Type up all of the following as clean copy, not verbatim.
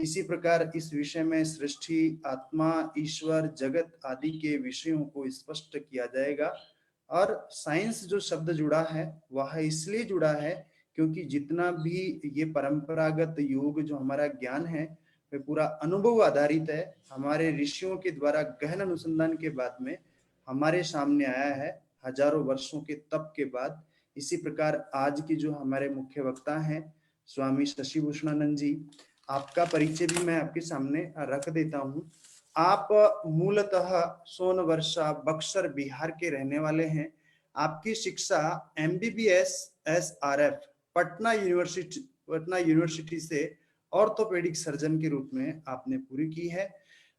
इसी प्रकार इस विषय में सृष्टि, आत्मा, ईश्वर, जगत आदि के विषयों को स्पष्ट किया जाएगा। और साइंस जो शब्द जुड़ा है वह इसलिए जुड़ा है क्योंकि जितना भी ये परंपरागत योग जो हमारा ज्ञान है वे पूरा अनुभव आधारित है। हमारे ऋषियों के द्वारा गहन अनुसंधान के बाद में हमारे सामने आया है, हजारों वर्षों के तप के बाद। इसी प्रकार आज की जो हमारे मुख्य वक्ता हैं स्वामी शशिभूषणानंद जी, आपका परिचय भी मैं आपके सामने रख देता हूँ। आप मूलतः सोनवर्षा बक्सर बिहार के रहने वाले हैं। आपकी शिक्षा MBBS SRF पटना यूनिवर्सिटी से ऑर्थोपेडिक सर्जन के रूप में आपने पूरी की है।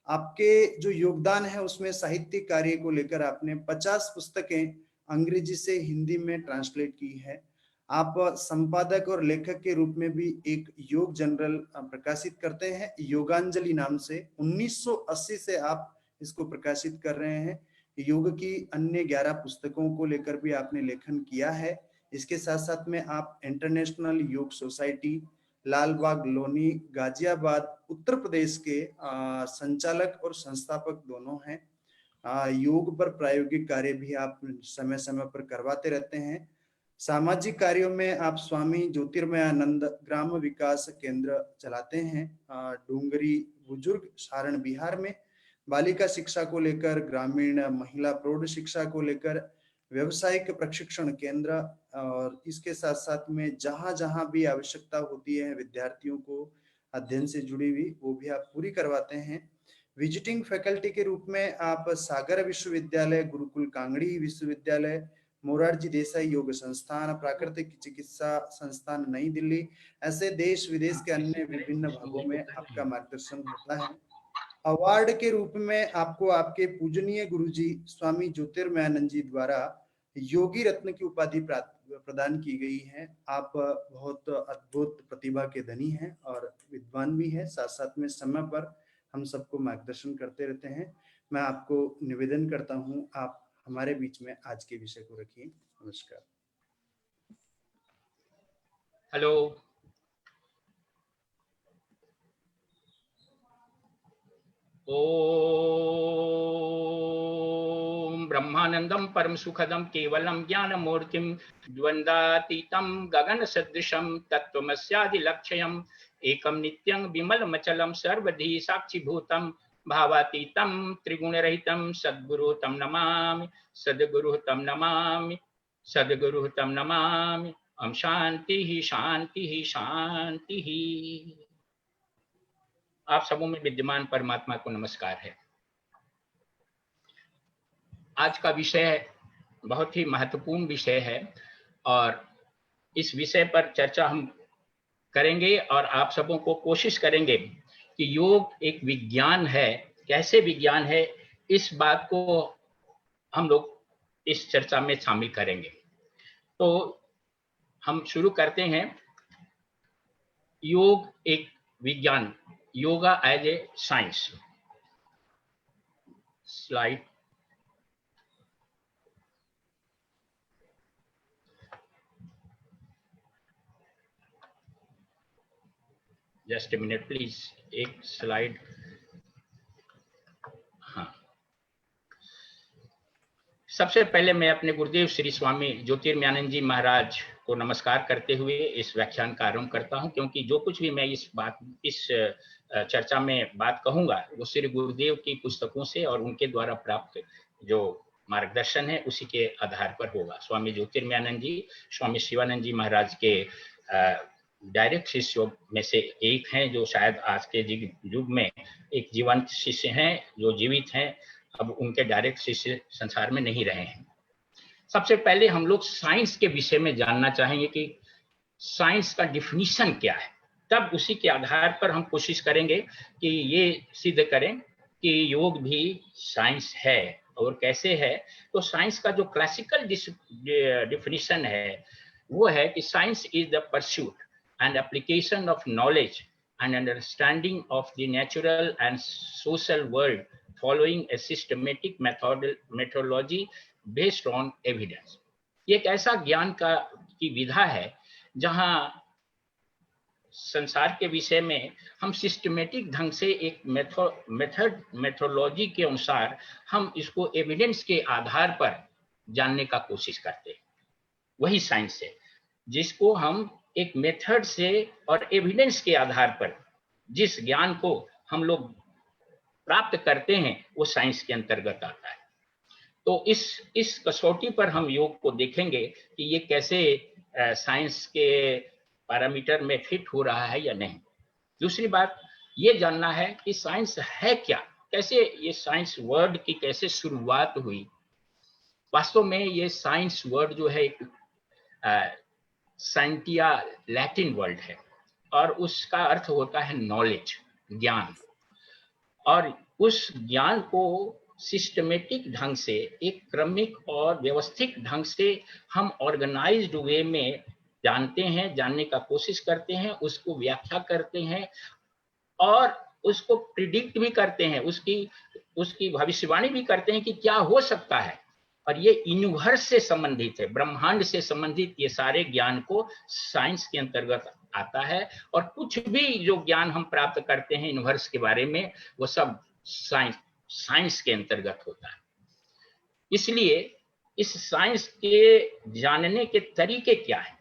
आपके जो योगदान है उसमें साहित्यिक कार्य को लेकर आपने 50 पुस्तकें अंग्रेजी से हिंदी में ट्रांसलेट की है। आप संपादक और लेखक के रूप में भी एक योग जर्नल प्रकाशित करते हैं योगांजलि नाम से। 1980 से आप इसको प्रकाशित कर रहे हैं। योग की अन्य 11 पुस्तकों को लेकर भी आपने लेखन किया है। इसके साथ साथ में आप इंटरनेशनल योग सोसाइटी लाल बाग लोनी गाजियाबाद उत्तर प्रदेश के संचालक और संस्थापक दोनों हैं। योग पर प्रायोगिक कार्य भी आप समय समय पर करवाते रहते हैं। सामाजिक कार्यों में आप स्वामी ज्योतिर्मयानंद ग्राम विकास केंद्र चलाते हैं डूंगरी बुजुर्ग सारण बिहार में। बालिका शिक्षा को लेकर, ग्रामीण महिला प्रौढ़ शिक्षा को लेकर, व्यवसायिक प्रशिक्षण केंद्र, और इसके साथ साथ में जहां जहां भी आवश्यकता होती है विद्यार्थियों को अध्ययन से जुड़ी हुई वो भी आप पूरी करवाते हैं। विजिटिंग फैकल्टी के रूप में आप सागर विश्वविद्यालय, गुरुकुल कांगड़ी विश्वविद्यालय, मोरारजी देसाई योग संस्थान, प्राकृतिक चिकित्सा संस्थान नई दिल्ली, ऐसे देश विदेश के अन्य विभिन्न भागों में आपका मार्गदर्शन होता है। अवार्ड के रूप में आपको आपके पूजनीय गुरुजी स्वामी ज्योतिर्मयानंद जी द्वारा योगी रत्न की उपाधि प्रदान की गई है। आप बहुत अद्भुत प्रतिभा के धनी हैं और विद्वान भी हैं। साथ साथ में समय पर हम सबको मार्गदर्शन करते रहते हैं। मैं आपको निवेदन करता हूं आप हमारे बीच में आज के विषय को रखिए। नमस्कार। हेलो, ओम ब्रह्मानंदम परम सुखदम केवलम ज्ञानमूर्तिम द्वंद्वातीतं गगन सदृशम तत्त्वमस्यादिलक्ष्यम् एकम नित्यं विमलमचलं सर्वधी साक्षिभूतं भावातीतं त्रिगुणरहितं सद्गुरु तं नमामि, सद्गुरु तं नमामि, सद्गुरु तं नमामि। ओम शांति ही शांति ही शांति ही। आप सबों में विद्यमान परमात्मा को नमस्कार है। आज का विषय बहुत ही महत्वपूर्ण विषय है और इस विषय पर चर्चा हम करेंगे और आप सबों को कोशिश करेंगे कि योग एक विज्ञान है, कैसे विज्ञान है, इस बात को हम लोग इस चर्चा में शामिल करेंगे। तो हम शुरू करते हैं। योग एक विज्ञान, yoga as a science. Slide. Just a minute please, एक स्लाइड। हाँ, सबसे पहले मैं अपने गुरुदेव श्री स्वामी ज्योतिर्मयानंद जी महाराज को नमस्कार करते हुए इस व्याख्यान का आरंभ करता हूं, क्योंकि जो कुछ भी मैं इस चर्चा में बात कहूंगा वो श्री गुरुदेव की पुस्तकों से और उनके द्वारा प्राप्त जो मार्गदर्शन है उसी के आधार पर होगा। स्वामी ज्योतिर्मयानंद जी स्वामी शिवानंद जी महाराज के डायरेक्ट शिष्यों में से एक हैं, जो शायद आज के युग में एक जीवंत शिष्य हैं, जो जीवित हैं। अब उनके डायरेक्ट शिष्य संसार में नहीं रहे हैं। सबसे पहले हम लोग साइंस के विषय में जानना चाहेंगे कि साइंस का डिफिनीशन क्या है, तब उसी के आधार पर हम कोशिश करेंगे कि ये सिद्ध करें कि योग भी साइंस है और कैसे है। तो साइंस का जो क्लासिकल डिफिनीशन है वो है कि science is the pursuit and application of knowledge and understanding of the natural and social world following a systematic methodology based on evidence। ये एक ऐसा ज्ञान की विधा है जहां संसार के विषय में हम सिस्टमेटिक ढंग से एक मेथोडोलॉजी के अनुसार हम इसको एविडेंस के आधार पर जानने का कोशिश करते हैं। वही साइंस है जिसको हम एक मेथड से और एविडेंस के आधार पर जिस ज्ञान को हम लोग प्राप्त करते हैं वो साइंस के अंतर्गत आता है। तो इस कसौटी पर हम योग को देखेंगे कि ये कैसे साइंस के पैरामीटर में फिट हो रहा है या नहीं। दूसरी बात ये जानना है कि साइंस है क्या, कैसे ये साइंस वर्ड की कैसे शुरुआत हुई। वास्तव में ये साइंस वर्ड जो है एक साइंटिया लैटिन वर्ड है और उसका अर्थ होता है नॉलेज, ज्ञान। और उस ज्ञान को सिस्टमेटिक ढंग से, एक क्रमिक और व्यवस्थित ढंग से हम ऑर्गेनाइज्ड वे में जानते हैं, जानने का कोशिश करते हैं, उसको व्याख्या करते हैं और उसको प्रिडिक्ट भी करते हैं, उसकी भविष्यवाणी भी करते हैं कि क्या हो सकता है। और ये यूनिवर्स से संबंधित है, ब्रह्मांड से संबंधित ये सारे ज्ञान को साइंस के अंतर्गत आता है। और कुछ भी जो ज्ञान हम प्राप्त करते हैं यूनिवर्स के बारे में वो सब साइंस के अंतर्गत होता है। इसलिए इस साइंस के जानने के तरीके क्या है,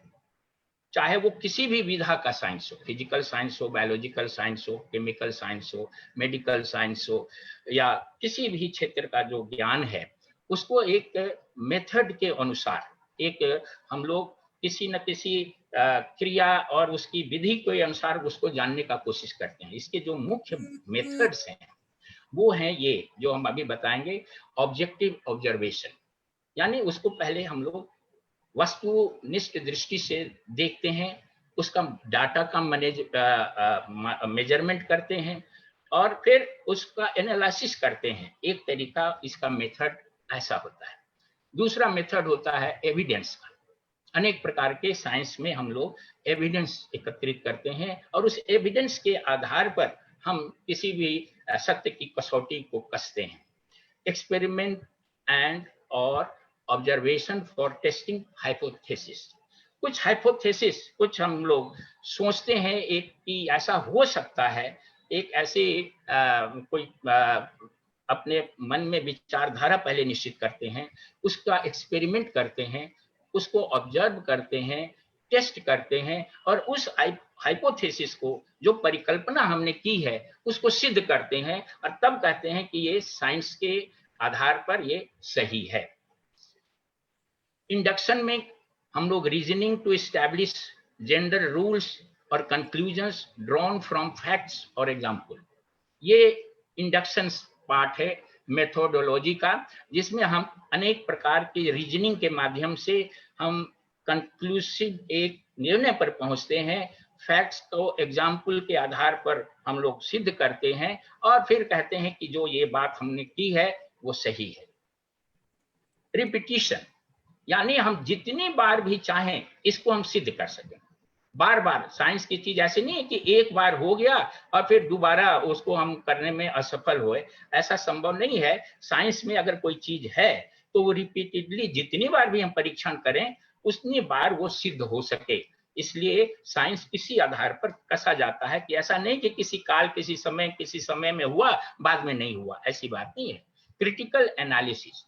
चाहे वो किसी भी विधा का साइंस हो, फिजिकल साइंस हो, बायोलॉजिकल साइंस हो, केमिकल साइंस हो, मेडिकल साइंस हो, या किसी भी क्षेत्र का जो ज्ञान है उसको एक मेथड के अनुसार एक हम लोग किसी न किसी क्रिया और उसकी विधि के अनुसार उसको जानने का कोशिश करते हैं। इसके जो मुख्य मेथड्स हैं वो हैं ये जो हम अभी बताएंगे। ऑब्जेक्टिव ऑब्जर्वेशन, यानी उसको पहले हम लोग वस्तुनिष्ठ दृष्टि से देखते हैं, उसका डाटा का मेजरमेंट करते हैं और फिर उसका एनालिसिस करते हैं। एक तरीका इसका मेथड ऐसा होता है। दूसरा मेथड होता है एविडेंस का। अनेक प्रकार के साइंस में हम लोग एविडेंस एकत्रित करते हैं और उस एविडेंस के आधार पर हम किसी भी सत्य की कसौटी को कसते हैं। एक्सपेरिमेंट एंड और ऑब्जर्वेशन फॉर टेस्टिंग हाइपोथेसिस। कुछ हाइपोथेसिस, कुछ हम लोग सोचते हैं एक कि ऐसा हो सकता है, एक ऐसे कोई अपने मन में विचारधारा पहले निश्चित करते हैं, उसका एक्सपेरिमेंट करते हैं, उसको ऑब्जर्व करते हैं, टेस्ट करते हैं और उस हाइपोथेसिस को, जो परिकल्पना हमने की है, उसको सिद्ध करते हैं और तब कहते हैं कि ये साइंस के आधार पर ये सही है। इंडक्शन में हम लोग reasoning to establish gender rules और कंक्लूजन्स ड्रॉन फ्रॉम फैक्ट्स और एग्जाम्पल, ये इंडक्शन पार्ट है मेथोडोलॉजी का, जिसमें हम अनेक प्रकार के रीजनिंग के माध्यम से हम कंक्लूसिव एक निर्णय पर पहुंचते हैं। फैक्ट्स को एग्जाम्पल के आधार पर हम लोग सिद्ध करते हैं और फिर कहते हैं कि जो ये बात हमने की है वो सही है। रिपीटिशन, यानी हम जितनी बार भी चाहें इसको हम सिद्ध कर सकें। बार बार, साइंस की चीज ऐसे नहीं है कि एक बार हो गया और फिर दोबारा उसको हम करने में असफल हुए, ऐसा संभव नहीं है। साइंस में अगर कोई चीज है तो वो रिपीटेडली जितनी बार भी हम परीक्षण करें उतनी बार वो सिद्ध हो सके। इसलिए साइंस इसी आधार पर कसा जाता है कि ऐसा नहीं कि किसी काल, किसी समय में हुआ, बाद में नहीं हुआ, ऐसी बात नहीं है। क्रिटिकल एनालिसिस,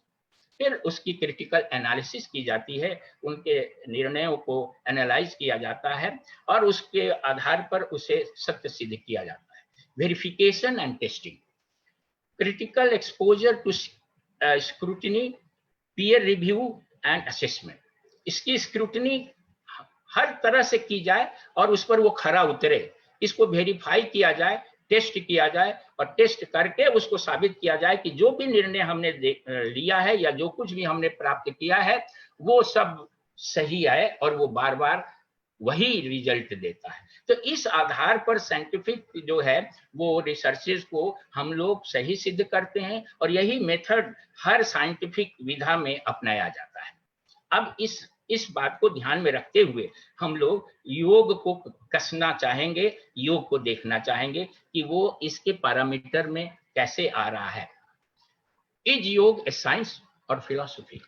फिर उसकी क्रिटिकल एनालिसिस की जाती है, उनके निर्णयों को एनालाइज किया जाता है और उसके आधार पर उसे सत्य सिद्ध किया जाता है। Verification and testing, critical exposure to scrutiny, peer review and assessment, इसकी स्क्रूटिनी हर तरह से की जाए और उस पर वो खरा उतरे, इसको वेरीफाई किया जाए, टेस्ट किया जाए और टेस्ट करके उसको साबित किया जाए कि जो भी निर्णय हमने लिया है या जो कुछ भी हमने प्राप्त किया है वो सब सही है और वो बार बार वही रिजल्ट देता है। तो इस आधार पर साइंटिफिक जो है वो रिसर्चेस को हम लोग सही सिद्ध करते हैं और यही मेथड हर साइंटिफिक विधा में अपनाया जाता है। अब इस बात को ध्यान में रखते हुए हम लोग योग को कसना चाहेंगे, योग को देखना चाहेंगे कि वो इसके पैरामीटर में कैसे आ रहा है। इज योग ए साइंस और फिलॉसफी,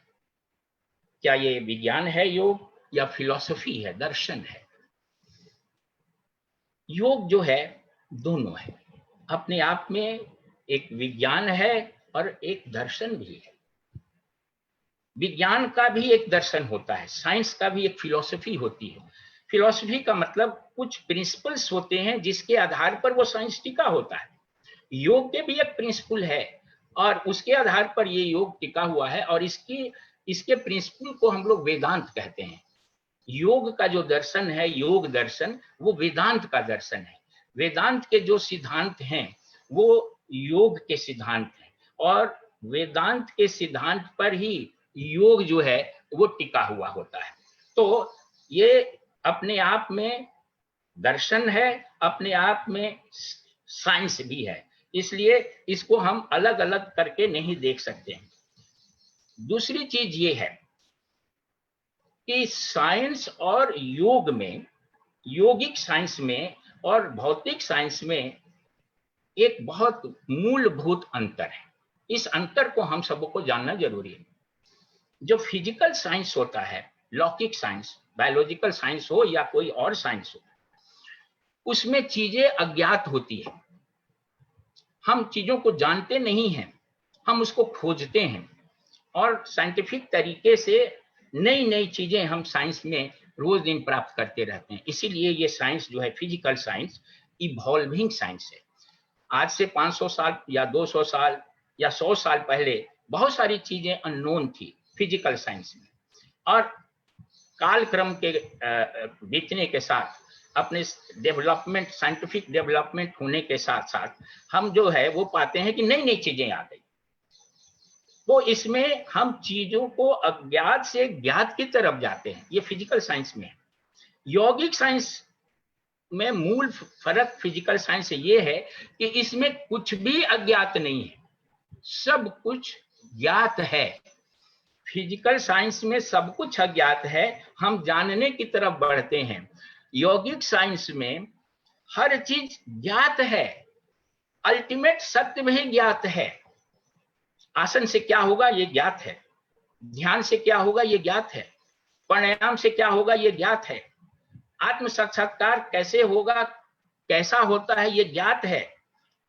क्या ये विज्ञान है योग या फिलॉसफी है, दर्शन है? योग जो है दोनों है, अपने आप में एक विज्ञान है और एक दर्शन भी है। विज्ञान का भी एक दर्शन होता है, साइंस का भी एक फिलॉसफी होती है। फिलॉसफी का मतलब कुछ प्रिंसिपल्स होते हैं जिसके आधार पर वो साइंस टिका होता है। योग के भी एक प्रिंसिपल है और उसके आधार पर ये योग टिका हुआ है, और इसके प्रिंसिपल को हम लोग वेदांत कहते हैं। योग का जो दर्शन है, योग दर्शन, वो वेदांत का दर्शन है। वेदांत के जो सिद्धांत हैं वो योग के सिद्धांत हैं, और वेदांत के सिद्धांत पर ही योग जो है वो टिका हुआ होता है। तो ये अपने आप में दर्शन है, अपने आप में साइंस भी है, इसलिए इसको हम अलग अलग करके नहीं देख सकते हैं। दूसरी चीज ये है कि साइंस और योग में, योगिक साइंस में और भौतिक साइंस में एक बहुत मूलभूत अंतर है। इस अंतर को हम सबको जानना जरूरी है। जो फिजिकल साइंस होता है, लौकिक साइंस, बायोलॉजिकल साइंस हो या कोई और साइंस हो, उसमें चीजें अज्ञात होती है। हम चीजों को जानते नहीं हैं, हम उसको खोजते हैं, और साइंटिफिक तरीके से नई नई चीजें हम साइंस में रोज दिन प्राप्त करते रहते हैं। इसीलिए ये साइंस जो है, फिजिकल साइंस, इवॉल्विंग साइंस है। आज से 500 साल या 200 साल या 100 साल पहले बहुत सारी चीजें अननोन थी फिजिकल साइंस में, और कालक्रम के बीतने के साथ, अपने डेवलपमेंट, साइंटिफिक डेवलपमेंट होने के साथ साथ हम जो है वो पाते हैं कि नई नई चीजें आ गई। तो इसमें हम चीजों को अज्ञात से ज्ञात की तरफ जाते हैं, ये फिजिकल साइंस में है। यौगिक साइंस में मूल फर्क फिजिकल साइंस से ये है कि इसमें कुछ भी अज्ञात नहीं है, सब कुछ ज्ञात है। फिजिकल साइंस में सब कुछ अज्ञात है, हम जानने की तरफ बढ़ते हैं। यौगिक साइंस में हर चीज ज्ञात है, अल्टीमेट सत्य भी ज्ञात है। आसन से क्या होगा ये ज्ञात है, ध्यान से क्या होगा ये ज्ञात है, प्राणायाम से क्या होगा ये ज्ञात है, आत्म साक्षात्कार कैसे होगा, कैसा होता है ये ज्ञात है,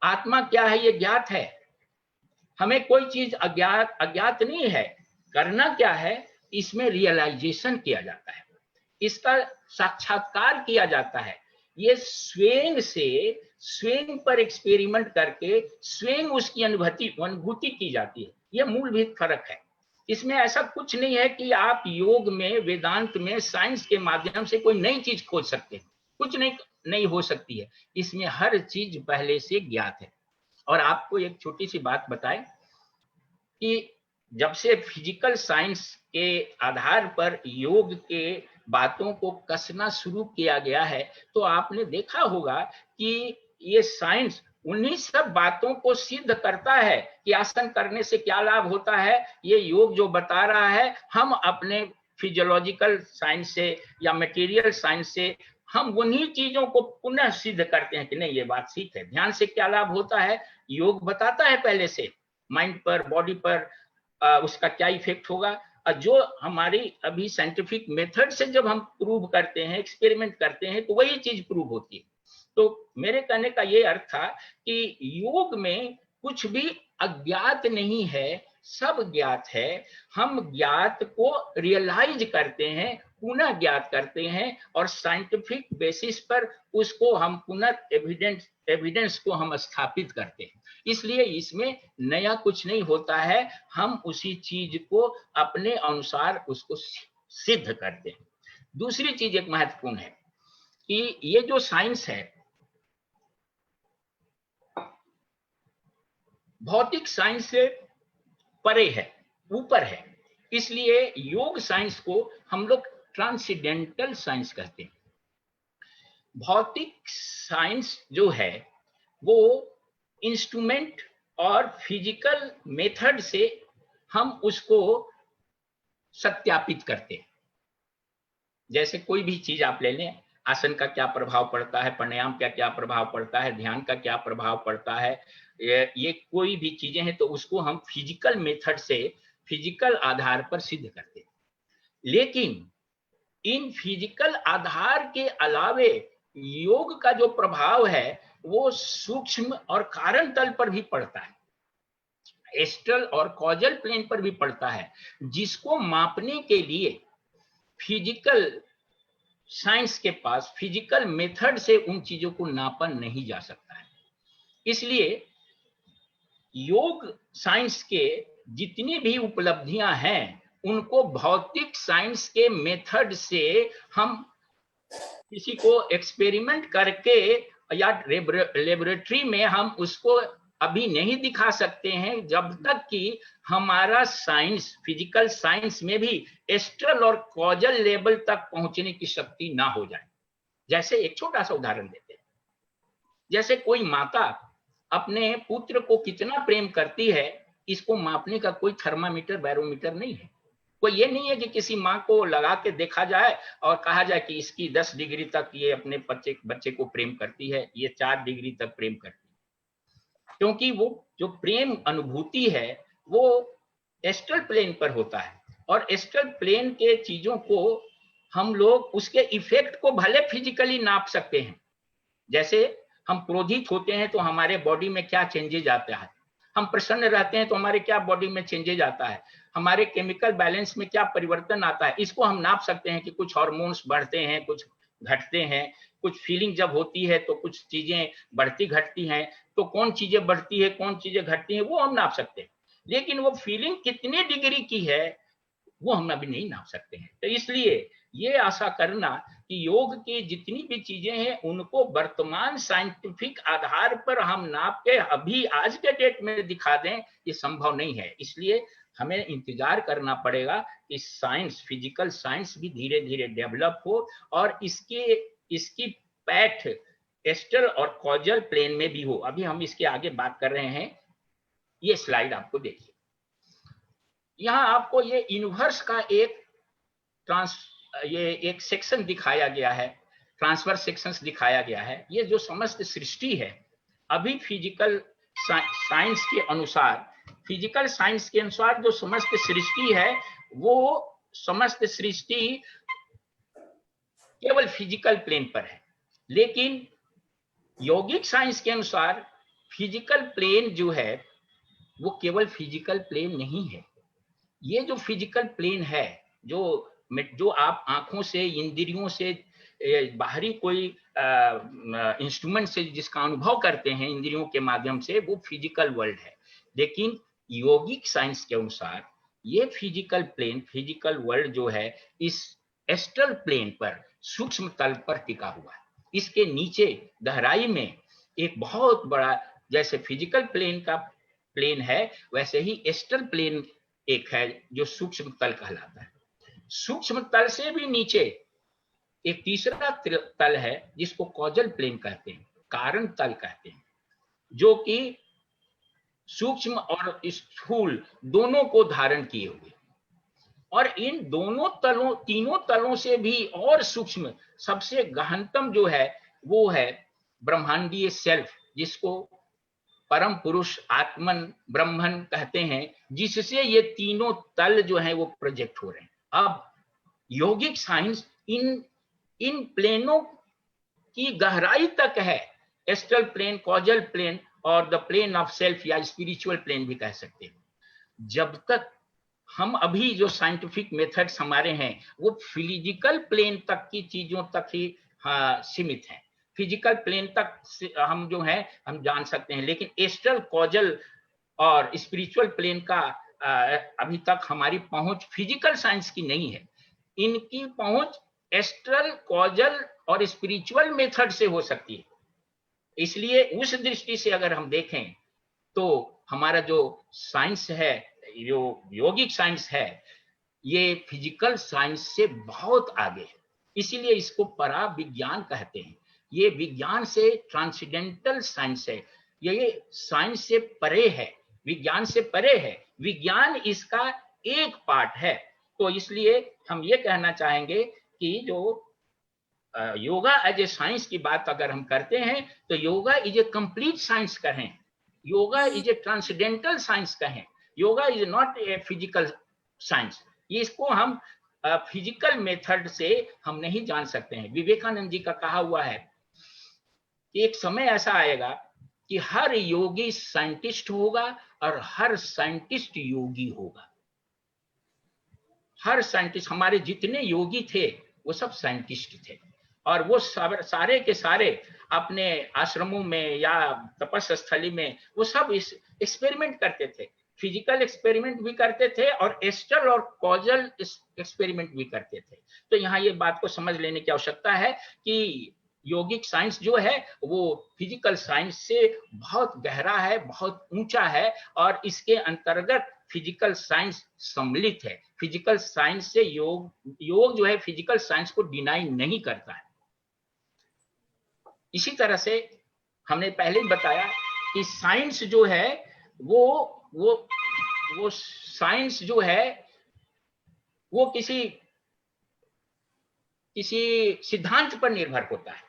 आत्मा क्या है ये ज्ञात है। हमें कोई चीज अज्ञात नहीं है। करना क्या है, इसमें रियलाइजेशन किया जाता है, इसका साक्षात्कार किया जाता है। ये स्वयं पर एक्सपेरिमेंट करके स्वयं उसकी अनुभूति की जाती है। ये मूलभूत फर्क है। इसमें ऐसा कुछ नहीं है कि आप योग में, वेदांत में, साइंस के माध्यम से कोई नई चीज खोज सकते हैं, कुछ नहीं हो सकती है। इसमें हर चीज पहले से ज्ञात है। और आपको एक छोटी सी बात बताएं कि जब से फिजिकल साइंस के आधार पर योग के बातों को कसना शुरू किया गया है, तो आपने देखा होगा कि ये साइंस उन्हीं सब बातों को सिद्ध करता है कि आसन करने से क्या लाभ होता है। ये योग जो बता रहा है, हम अपने फिजियोलॉजिकल साइंस से या मटेरियल साइंस से हम उन्हीं चीजों को पुनः सिद्ध करते हैं कि नहीं ये बात ठीक है। ध्यान से क्या लाभ होता है, योग बताता है पहले से, माइंड पर, बॉडी पर उसका क्या इफेक्ट होगा। जो हमारी अभी साइंटिफिक मेथड से जब हम प्रूव करते हैं, एक्सपेरिमेंट करते हैं, तो वही चीज प्रूव होती है। तो मेरे कहने का ये अर्थ था कि योग में कुछ भी अज्ञात नहीं है, सब ज्ञात है। हम ज्ञात को रियलाइज करते हैं, पुनः ज्ञात करते हैं, और साइंटिफिक बेसिस पर उसको हम पुनः एविडेंस को हम स्थापित करते हैं। इसलिए इसमें नया कुछ नहीं होता है, हम उसी चीज को अपने अनुसार उसको सिद्ध करते हैं। दूसरी चीज एक महत्वपूर्ण है कि ये जो साइंस है, भौतिक साइंस से परे है, ऊपर है। इसलिए योग साइंस को हम लोग ट्रांसेंडेंटल साइंस कहते हैं। भौतिक साइंस जो है वो इंस्ट्रूमेंट और फिजिकल मेथड से हम उसको सत्यापित करते हैं। जैसे कोई भी चीज आप ले लें, आसन का क्या प्रभाव पड़ता है, प्राणायाम का क्या प्रभाव पड़ता है, ध्यान का क्या प्रभाव पड़ता है, ये कोई भी चीजें हैं तो उसको हम फिजिकल मेथड से, फिजिकल आधार पर सिद्ध करते हैं। लेकिन इन फिजिकल आधार के अलावे योग का जो प्रभाव है वो सूक्ष्म और कारण तल पर भी पड़ता है, एस्ट्रल और कॉजल प्लेन पर भी पड़ता है, जिसको मापने के लिए फिजिकल साइंस के पास फिजिकल मेथड से उन चीजों को नापा नहीं जा सकता है। इसलिए योग साइंस के जितनी भी उपलब्धियां हैं उनको भौतिक साइंस के मेथड से हम किसी को एक्सपेरिमेंट करके या लेबोरेटरी में हम उसको अभी नहीं दिखा सकते हैं, जब तक कि हमारा साइंस फिजिकल साइंस में भी एस्ट्रल और कॉजल लेवल तक पहुंचने की शक्ति ना हो जाए। जैसे एक छोटा सा उदाहरण देते हैं, जैसे कोई माता अपने पुत्र को कितना प्रेम करती है, इसको मापने का कोई थर्मामीटर बैरोमीटर नहीं है। कोई ये नहीं है कि किसी माँ को लगा के देखा जाए और कहा जाए कि इसकी 10 डिग्री तक ये अपने बच्चे को प्रेम करती है, ये 4 डिग्री तक प्रेम करती है, क्योंकि वो जो प्रेम अनुभूति है वो एस्ट्रल प्लेन पर होता है, और एस्ट्रल प्लेन के चीजों को हम लोग उसके इफेक्ट को भले फिजिकली नाप सकते हैं। जैसे हम क्रोधित होते हैं तो हमारे बॉडी में क्या चेंजेज आता है, हम प्रसन्न रहते हैं तो हमारे क्या बॉडी में चेंजेज आता है, हमारे केमिकल बैलेंस में क्या परिवर्तन आता है, इसको हम नाप सकते हैं कि कुछ हार्मोन्स बढ़ते हैं, कुछ घटते हैं, कुछ फीलिंग जब होती है तो कुछ चीजें बढ़ती घटती हैं, तो कौन चीजें बढ़ती है कौन चीजें घटती हैं वो हम नाप सकते हैं। लेकिन वो फीलिंग कितने डिग्री की है वो हम अभी नहीं नाप सकते हैं। तो इसलिए ये आशा करना कि योग की जितनी भी चीजें हैं उनको वर्तमान साइंटिफिक आधार पर हम नाप के अभी आज के डेट में दिखा दें, ये संभव नहीं है। इसलिए हमें इंतजार करना पड़ेगा कि साइंस फिजिकल साइंस भी धीरे धीरे डेवलप हो और इसकी पैठ एस्ट्रल और कॉजल प्लेन में भी हो। अभी हम इसके आगे बात कर रहे हैं। ये स्लाइड आपको देखिए, यहाँ आपको ये यूनिवर्स का एक सेक्शन दिखाया गया है, ट्रांसफर सेक्शंस दिखाया गया है। ये जो समस्त सृष्टि है अभी फिजिकल साइंस के अनुसार, फिजिकल साइंस के अनुसार जो समस्त सृष्टि है वो समस्त सृष्टि केवल फिजिकल प्लेन पर है, लेकिन यौगिक साइंस के अनुसार फिजिकल प्लेन जो है वो केवल फिजिकल प्लेन नहीं है। ये जो फिजिकल प्लेन है जो आप आंखों से इंद्रियों से बाहरी कोई इंस्ट्रूमेंट से जिसका अनुभव करते हैं इंद्रियों के माध्यम से, वो फिजिकल वर्ल्ड है। लेकिन यौगिक साइंस के अनुसार ये फिजिकल वर्ल्ड जो है इस एस्ट्रल प्लेन पर सूक्ष्म तल पर टिका हुआ है। इसके नीचे गहराई में एक बहुत बड़ा, जैसे फिजिकल प्लेन का प्लेन है वैसे ही एस्ट्रल प्लेन एक है जो सूक्ष्म तल कहलाता है। सूक्ष्म तल से भी नीचे एक तीसरा तल है जिसको कॉजल प्लेन कहते हैं, कारण तल कहते हैं, जो कि सूक्ष्म और स्थूल दोनों को धारण किए हुए, और इन तीनों तलों से भी और सूक्ष्म सबसे गहनतम जो है वो है ब्रह्मांडीय सेल्फ, जिसको परम पुरुष आत्मन ब्रह्मन कहते हैं, जिससे ये तीनों तल जो है वो प्रोजेक्ट हो रहे हैं। अब यौगिक साइंस इन प्लेनों की गहराई तक है, एस्ट्रल प्लेन, कॉजल प्लेन और द प्लेन ऑफ सेल्फ या स्पिरिचुअल प्लेन भी कह सकते हैं। जब तक हम अभी जो साइंटिफिक मेथड्स हमारे हैं वो फिजिकल प्लेन तक की चीजों तक ही सीमित हैं, फिजिकल प्लेन तक हम जो है हम जान सकते हैं, लेकिन एस्ट्रल कॉजल और स्पिरिचुअल प्लेन का अभी तक हमारी पहुंच फिजिकल साइंस की नहीं है। इनकी पहुंच एस्ट्रल कॉजल और स्पिरिचुअल मेथड से हो सकती है। इसलिए उस दृष्टि से अगर हम देखें तो हमारा जो साइंस है, जो यौगिक साइंस है, ये फिजिकल साइंस से बहुत आगे है। इसीलिए इसको परा विज्ञान कहते हैं। ये विज्ञान से ट्रांसेंडेंटल साइंस है, ये साइंस से परे है, विज्ञान से परे है, विज्ञान इसका एक पार्ट है। तो इसलिए हम ये कहना चाहेंगे कि जो योगा एज ए साइंस की बात अगर हम करते हैं तो yoga is a complete science कहें, yoga is a transcendental science कहें, yoga is not a physical science. ये इसको हम फिजिकल मेथड से हम नहीं जान सकते हैं। विवेकानंद जी का कहा हुआ है कि एक समय ऐसा आएगा कि हर योगी साइंटिस्ट होगा और हर साइंटिस्ट योगी होगा। हर साइंटिस्ट, हमारे जितने योगी थे वो सब साइंटिस्ट थे, और वो सारे के सारे अपने आश्रमों में या तपस्या स्थली में वो सब इस एक्सपेरिमेंट करते थे। फिजिकल एक्सपेरिमेंट भी करते थे और एस्ट्रल और कॉजल एक्सपेरिमेंट भी करते थे। तो यहाँ ये बात को समझ लेने की आवश्यकता है कि योगिक साइंस जो है वो फिजिकल साइंस से बहुत गहरा है, बहुत ऊंचा है, और इसके अंतर्गत फिजिकल साइंस सम्मिलित है। फिजिकल साइंस से योग जो है फिजिकल साइंस को डिनाई नहीं करता है। इसी तरह से हमने पहले ही बताया कि साइंस जो है वो साइंस जो है वो किसी सिद्धांत पर निर्भर होता है,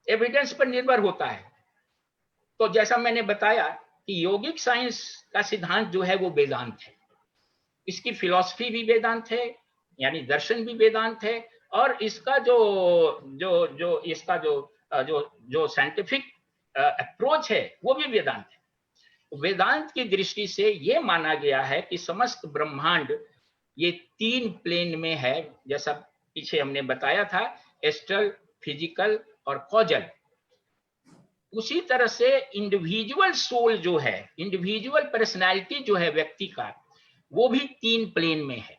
एविडेंस पर निर्भर होता है। तो जैसा मैंने बताया कि योगिक साइंस का सिद्धांत जो है वो वेदांत है, इसकी फिलॉसफी भी वेदांत है, यानी दर्शन भी वेदांत है, और इसका जो साइंटिफिक अप्रोच है वो भी वेदांत है। वेदांत की दृष्टि से ये माना गया है कि समस्त ब्रह्मांड ये 3 प्लेन में है, जैसा पीछे हमने बताया था, एस्ट्रल, फिजिकल और कॉजल। उसी तरह से इंडिविजुअल सोल जो है, इंडिविजुअल पर्सनैलिटी जो है व्यक्ति का, वो भी 3 प्लेन में है।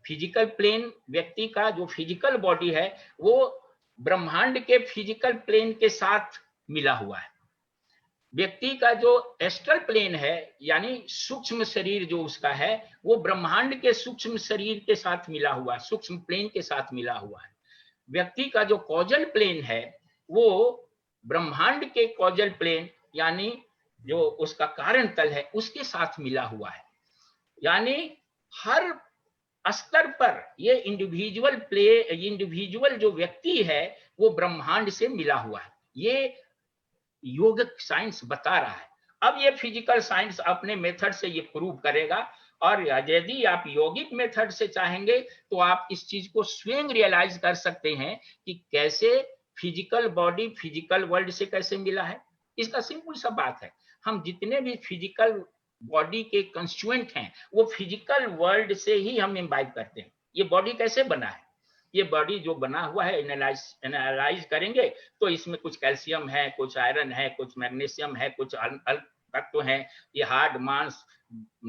फिजिकल प्लेन, व्यक्ति का जो फिजिकल बॉडी है वो ब्रह्मांड के फिजिकल प्लेन के साथ मिला हुआ है। व्यक्ति का जो एस्ट्रल प्लेन है, यानी सूक्ष्म शरीर जो उसका है, वो ब्रह्मांड के सूक्ष्म शरीर के साथ मिला हुआ है, सूक्ष्म प्लेन के साथ मिला हुआ है। व्यक्ति का जो कॉजल प्लेन है वो ब्रह्मांड के कॉजल प्लेन, यानी जो उसका कारण तल है, उसके साथ मिला हुआ है। यानी हर स्तर पर ये इंडिविजुअल जो व्यक्ति है वो ब्रह्मांड से मिला हुआ है। ये योगिक साइंस बता रहा है। अब ये फिजिकल साइंस अपने मेथड से ये प्रूव करेगा, और यदि आप योगिक मेथड से चाहेंगे तो आप इस चीज को स्वयं रियलाइज कर सकते हैं कि कैसे फिजिकल बॉडी फिजिकल वर्ल्ड से कैसे मिला है। इसका सिंपल सा बात है, हम जितने भी फिजिकल बॉडी के कंस्टिट्यूएंट हैं वो फिजिकल वर्ल्ड से ही हम इम्बाइब करते हैं। ये बॉडी कैसे बना है, ये बॉडी जो बना हुआ है एनालाइज करेंगे तो इसमें कुछ कैल्शियम है, कुछ आयरन है, कुछ मैग्नीशियम है, कुछ तत्व हैं, ये हार्ड, मांस,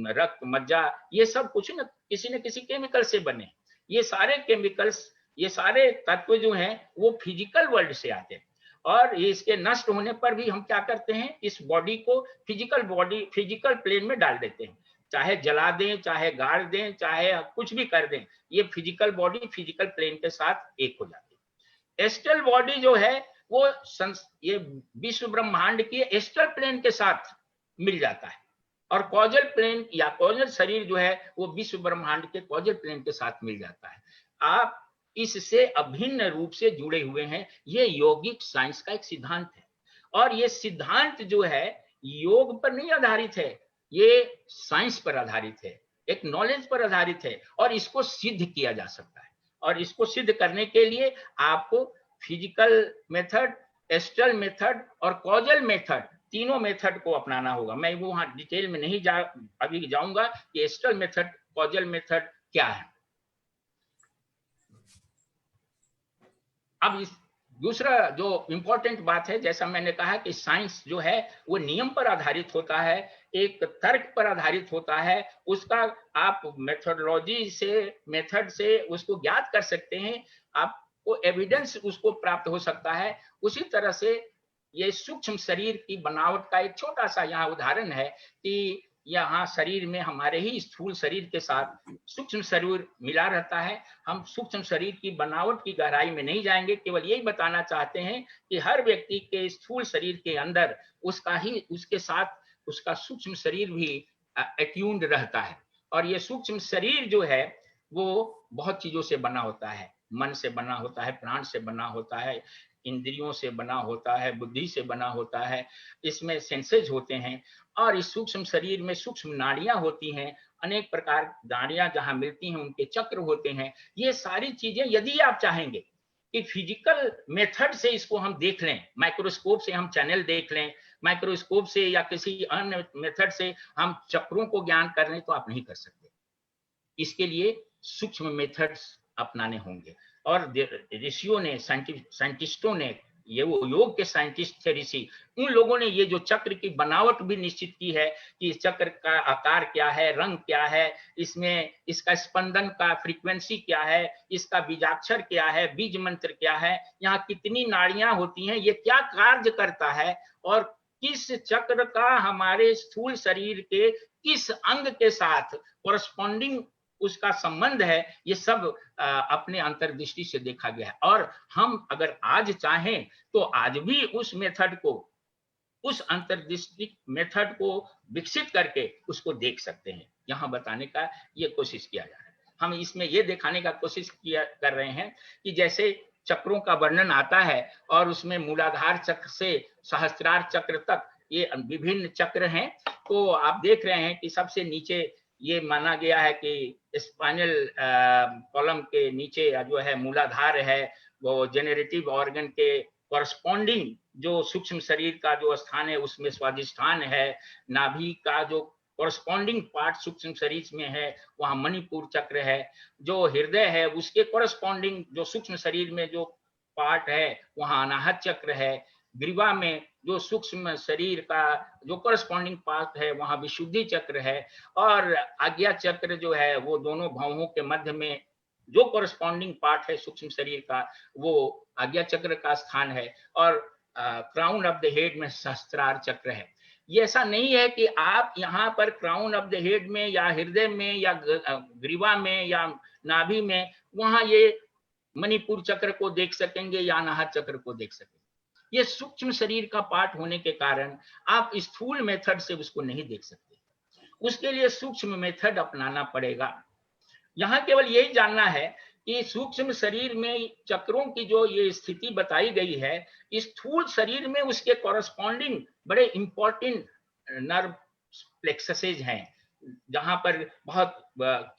रक्त, मज्जा, ये सब कुछ न किसी केमिकल से बने। ये सारे केमिकल्स, ये सारे तत्व जो हैं वो फिजिकल वर्ल्ड से आते हैं, और ये इसके नष्ट होने पर भी हम क्या करते हैं, इस बॉडी को फिजिकल प्लेन में डाल देते हैं, चाहे जला दें, चाहे गाड़ दें, चाहे कुछ भी कर दें, ये फिजिकल बॉडी फिजिकल प्लेन के साथ एक हो जाती है। एस्ट्रल बॉडी जो है वो ये विश्व ब्रह्मांड की एस्ट्रल प्लेन के साथ मिल जाता है, और कॉजल प्लेन या कॉजल शरीर जो है वो विश्व ब्रह्मांड के कॉजल प्लेन के साथ मिल जाता है। आप इससे अभिन्न रूप से जुड़े हुए हैं। ये योगिक साइंस का एक सिद्धांत है, और ये सिद्धांत जो है योग पर नहीं आधारित है, ये साइंस पर आधारित है, एक नॉलेज पर आधारित है, और इसको सिद्ध किया जा सकता है। और इसको सिद्ध करने के लिए आपको फिजिकल मेथड, एस्ट्रल मेथड और कॉजल मेथड, तीनों मेथड को अपनाना होगा। मैं वो वहां डिटेल में नहीं अभी जाऊंगा कि एस्ट्रल मेथड, कॉजल मेथड क्या है। अब इस दूसरा जो इंपॉर्टेंट बात है, जैसा मैंने कहा कि साइंस जो है वो नियम पर आधारित होता है, एक तर्क पर आधारित होता है, उसका आप मेथड से उसको ज्ञात कर सकते हैं, आपको एविडेंस उसको प्राप्त हो सकता है। उसी तरह से ये सूक्ष्म शरीर की बनावट का एक छोटा सा यहाँ उदाहरण है कि यहाँ शरीर में हमारे ही स्थूल शरीर के साथ सूक्ष्म शरीर मिला रहता है। हम सूक्ष्म शरीर की बनावट की गहराई में नहीं जाएंगे, केवल यही बताना चाहते हैं कि हर व्यक्ति के स्थूल शरीर के अंदर उसके साथ उसका सूक्ष्म शरीर भी अट्यून्ड रहता है। और ये सूक्ष्म शरीर जो है वो बहुत चीजों से बना होता है, मन से बना होता है, प्राण से बना होता है, इंद्रियों से बना होता है, बुद्धि से बना होता है, इसमें सेंसेज होते हैं, और इस सूक्ष्म शरीर में सूक्ष्म नाड़ियां होती हैं, अनेक प्रकार नाड़ियां जहां मिलती हैं उनके चक्र होते हैं। ये सारी चीजें यदि आप चाहेंगे कि फिजिकल मेथड से इसको हम देख लें, माइक्रोस्कोप से हम चैनल देख लें, माइक्रोस्कोप से या किसी अन्य मेथड से हम चक्रों को ज्ञान कर लें, तो आप नहीं कर सकते। इसके लिए सूक्ष्म मेथड्स अपनाने होंगे। और ऋषियों ने, साइंटिस्टों ने, ये वो योग के साइंटिस्ट थे ऋषि, उन लोगों ने ये जो चक्र की बनावट भी निश्चित की है कि इस चक्र का आकार क्या है, रंग क्या है, इसमें इसका स्पंदन का फ्रीक्वेंसी क्या है, इसका बीजाक्षर क्या है, बीज मंत्र क्या है, यहाँ कितनी नाड़ियां होती हैं, ये क्या कार्य करता है, और किस चक्र का हमारे स्थूल शरीर के किस अंग के साथ कोरस्पॉन्डिंग उसका संबंध है, ये सब अपने अंतर्दृष्टि से देखा गया है। और हम अगर आज चाहें तो आज भी उस मेथड को, उस अंतर्दृष्टि मेथड को विकसित करके उसको देख सकते हैं। यहाँ बताने का ये कोशिश किया जा रहा है। हम इसमें ये दिखाने का कोशिश कर रहे हैं कि जैसे चक्रों का वर्णन आता है और उसमें मूलाधार चक्र से सहस्त्रार चक्र तक ये विभिन्न चक्र हैं, तो आप देख रहे हैं कि सबसे नीचे ये माना गया है कि स्पाइनल कॉलम के नीचे जो है मूलाधार है, वो जेनरेटिव ऑर्गन के कॉरस्पॉन्डिंग जो सूक्ष्म शरीर का जो स्थान है उसमें स्वादिष्ठान है, नाभि का जो कॉरस्पॉन्डिंग पार्ट सूक्ष्म शरीर में है वहां मणिपुर चक्र है, जो हृदय है उसके कॉरस्पॉन्डिंग जो सूक्ष्म शरीर में जो पार्ट है वहां अनाहत चक्र है, ग्रीवा में जो सूक्ष्म शरीर का जो कॉरस्पॉन्डिंग पार्ट है वहां विशुद्धि चक्र है, और आज्ञा चक्र जो है वो दोनों भौहों के मध्य में जो कॉरस्पॉन्डिंग पार्ट है सूक्ष्म शरीर का वो आज्ञा चक्र का स्थान है, और क्राउन ऑफ द हेड में सहस्त्रार चक्र है। ये ऐसा नहीं है कि आप यहाँ पर क्राउन ऑफ द हेड में या हृदय में या ग्रीवा में या नाभि में वहां ये मणिपुर चक्र को देख सकेंगे या अनाहत चक्र को देख सकेंगे। ये सूक्ष्म शरीर का पार्ट होने के कारण आप स्थूल मेथड से उसको नहीं देख सकते, उसके लिए सूक्ष्म मेथड अपनाना पड़ेगा। यहाँ केवल यही जानना है कि सूक्ष्म शरीर में चक्रों की जो ये स्थिति बताई गई है, स्थूल शरीर में उसके कॉरस्पॉन्डिंग बड़े इंपॉर्टेंट नर्व प्लेक्ससेज हैं, जहां पर बहुत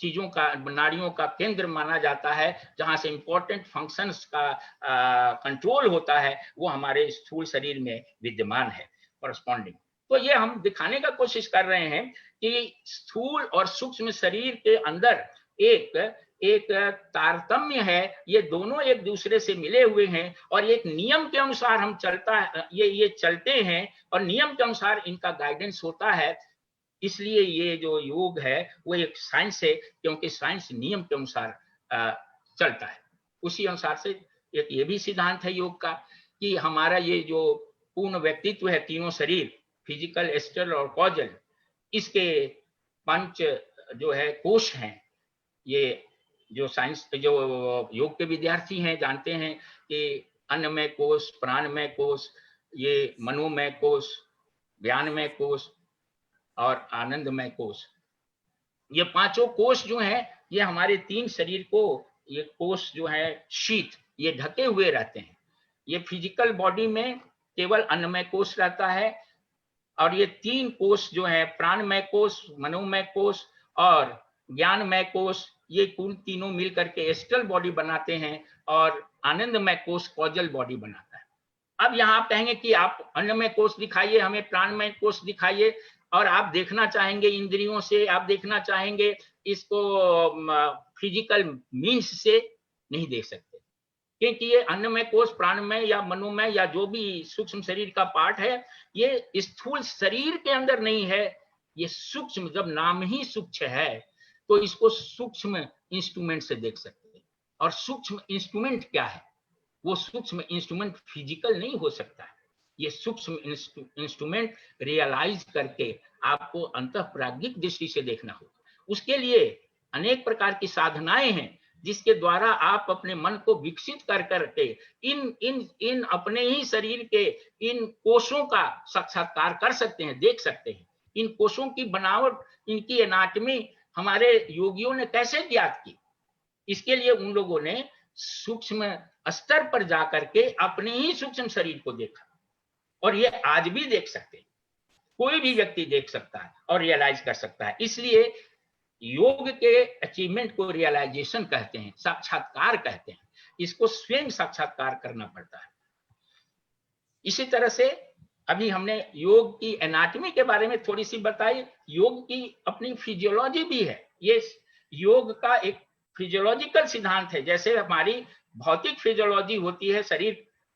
चीजों का, नाड़ियों का केंद्र माना जाता है, जहां से इंपॉर्टेंट फंक्शंस का कंट्रोल होता है, वो हमारे स्थूल शरीर में विद्यमान है कॉरस्पॉन्डिंग। तो ये हम दिखाने का कोशिश कर रहे हैं कि स्थूल और सूक्ष्म शरीर के अंदर एक तारतम्य है, ये दोनों एक दूसरे से मिले हुए हैं, और एक नियम के अनुसार हम ये चलते हैं, और नियम के अनुसार इनका गाइडेंस होता है। इसलिए ये जो योग है वो एक साइंस है, क्योंकि साइंस नियम के अनुसार चलता है। उसी अनुसार से एक ये भी सिद्धांत है योग का कि हमारा ये जो पूर्ण व्यक्तित्व है, तीनों शरीर, फिजिकल, एस्ट्रल और कॉजल, इसके 5 जो है कोश हैं। ये जो साइंस, जो योग के विद्यार्थी हैं जानते हैं कि अन्नमय कोश, प्राणमय कोश, ये मनोमय कोश, ज्ञानमय कोश और आनंदमय कोश, ये 5 कोश जो हैं ये हमारे 3 शरीर को, ये कोश जो है शीत, ये ढके हुए रहते हैं। ये फिजिकल बॉडी में केवल अन्नमय कोश रहता है, और ये 3 कोश जो है प्राणमय कोश, मनोमय कोश और ज्ञानमय कोश, ये कुल तीनों मिलकर के एस्ट्रल बॉडी बनाते हैं, और आनंदमय कोश कॉजल बॉडी बनाता है। अब यहाँ आप कहेंगे कि आप अन्नमय कोश दिखाइए, हमें प्राणमय कोश दिखाइए, और आप देखना चाहेंगे इंद्रियों से, आप देखना चाहेंगे इसको फिजिकल मीन्स से, नहीं देख सकते, क्योंकि ये अन्नमय कोश, प्राणमय या मनोमय या जो भी सूक्ष्म शरीर का पार्ट है, ये स्थूल शरीर के अंदर नहीं है, ये सूक्ष्म, जब नाम ही सूक्ष्म है तो इसको सूक्ष्म इंस्ट्रूमेंट से देख सकते हैं। और सूक्ष्म इंस्ट्रूमेंट क्या है? वो सूक्ष्म इंस्ट्रूमेंट फिजिकल नहीं हो सकता है, ये सूक्ष्म इंस्ट्रूमेंट रियलाइज करके आपको अंतःप्राज्ञिक दृष्टि से देखना होगा। उसके लिए अनेक प्रकार की साधनाएं हैं जिसके द्वारा आप अपने मन को विकसित कर करके इन अपने ही शरीर के इन कोशों का साक्षात्कार कर सकते हैं, देख सकते हैं। इन कोशों की बनावट, इनकी एनाटॉमी हमारे योगियों ने कैसे ज्ञात की, इसके लिए उन लोगों ने सूक्ष्म स्तर पर जाकर के अपने ही सूक्ष्म शरीर को देखा, और ये आज भी देख सकते हैं, कोई भी व्यक्ति देख सकता है और रियलाइज कर सकता है। इसलिए योग के अचीवमेंट को रियलाइजेशन कहते हैं, साक्षात्कार कहते हैं। इसको स्वयं साक्षात्कार करना पड़ता है। इसी तरह से अभी हमने योग की एनाटॉमी के बारे में थोड़ी सी बताई। योग की अपनी फिजियोलॉजी भी है। ये योग का एक फिजियोलॉजिकल सिद्धांत है। जैसे हमारी भौतिक फिजियोलॉजी होती है, शरीर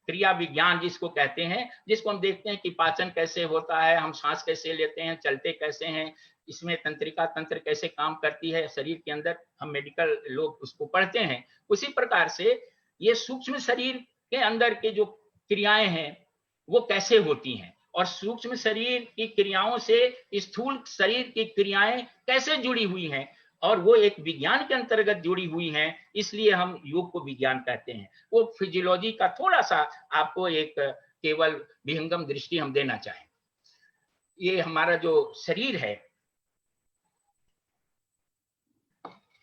क्रिया विज्ञान जिसको कहते हैं, जिसको हम देखते हैं कि पाचन कैसे होता है, हम सांस कैसे लेते हैं, चलते कैसे हैं, इसमें तंत्रिका तंत्र कैसे काम करती है शरीर के अंदर, हम मेडिकल लोग उसको पढ़ते हैं। उसी प्रकार से ये सूक्ष्म शरीर के अंदर के जो क्रियाएं हैं वो कैसे होती हैं, और सूक्ष्म शरीर की क्रियाओं से स्थूल शरीर की क्रियाएं कैसे जुड़ी हुई हैं, और वो एक विज्ञान के अंतर्गत जुड़ी हुई हैं, इसलिए हम योग को विज्ञान कहते हैं। वो फिजियोलॉजी का थोड़ा सा आपको एक केवल विहंगम दृष्टि हम देना चाहें। ये हमारा जो शरीर है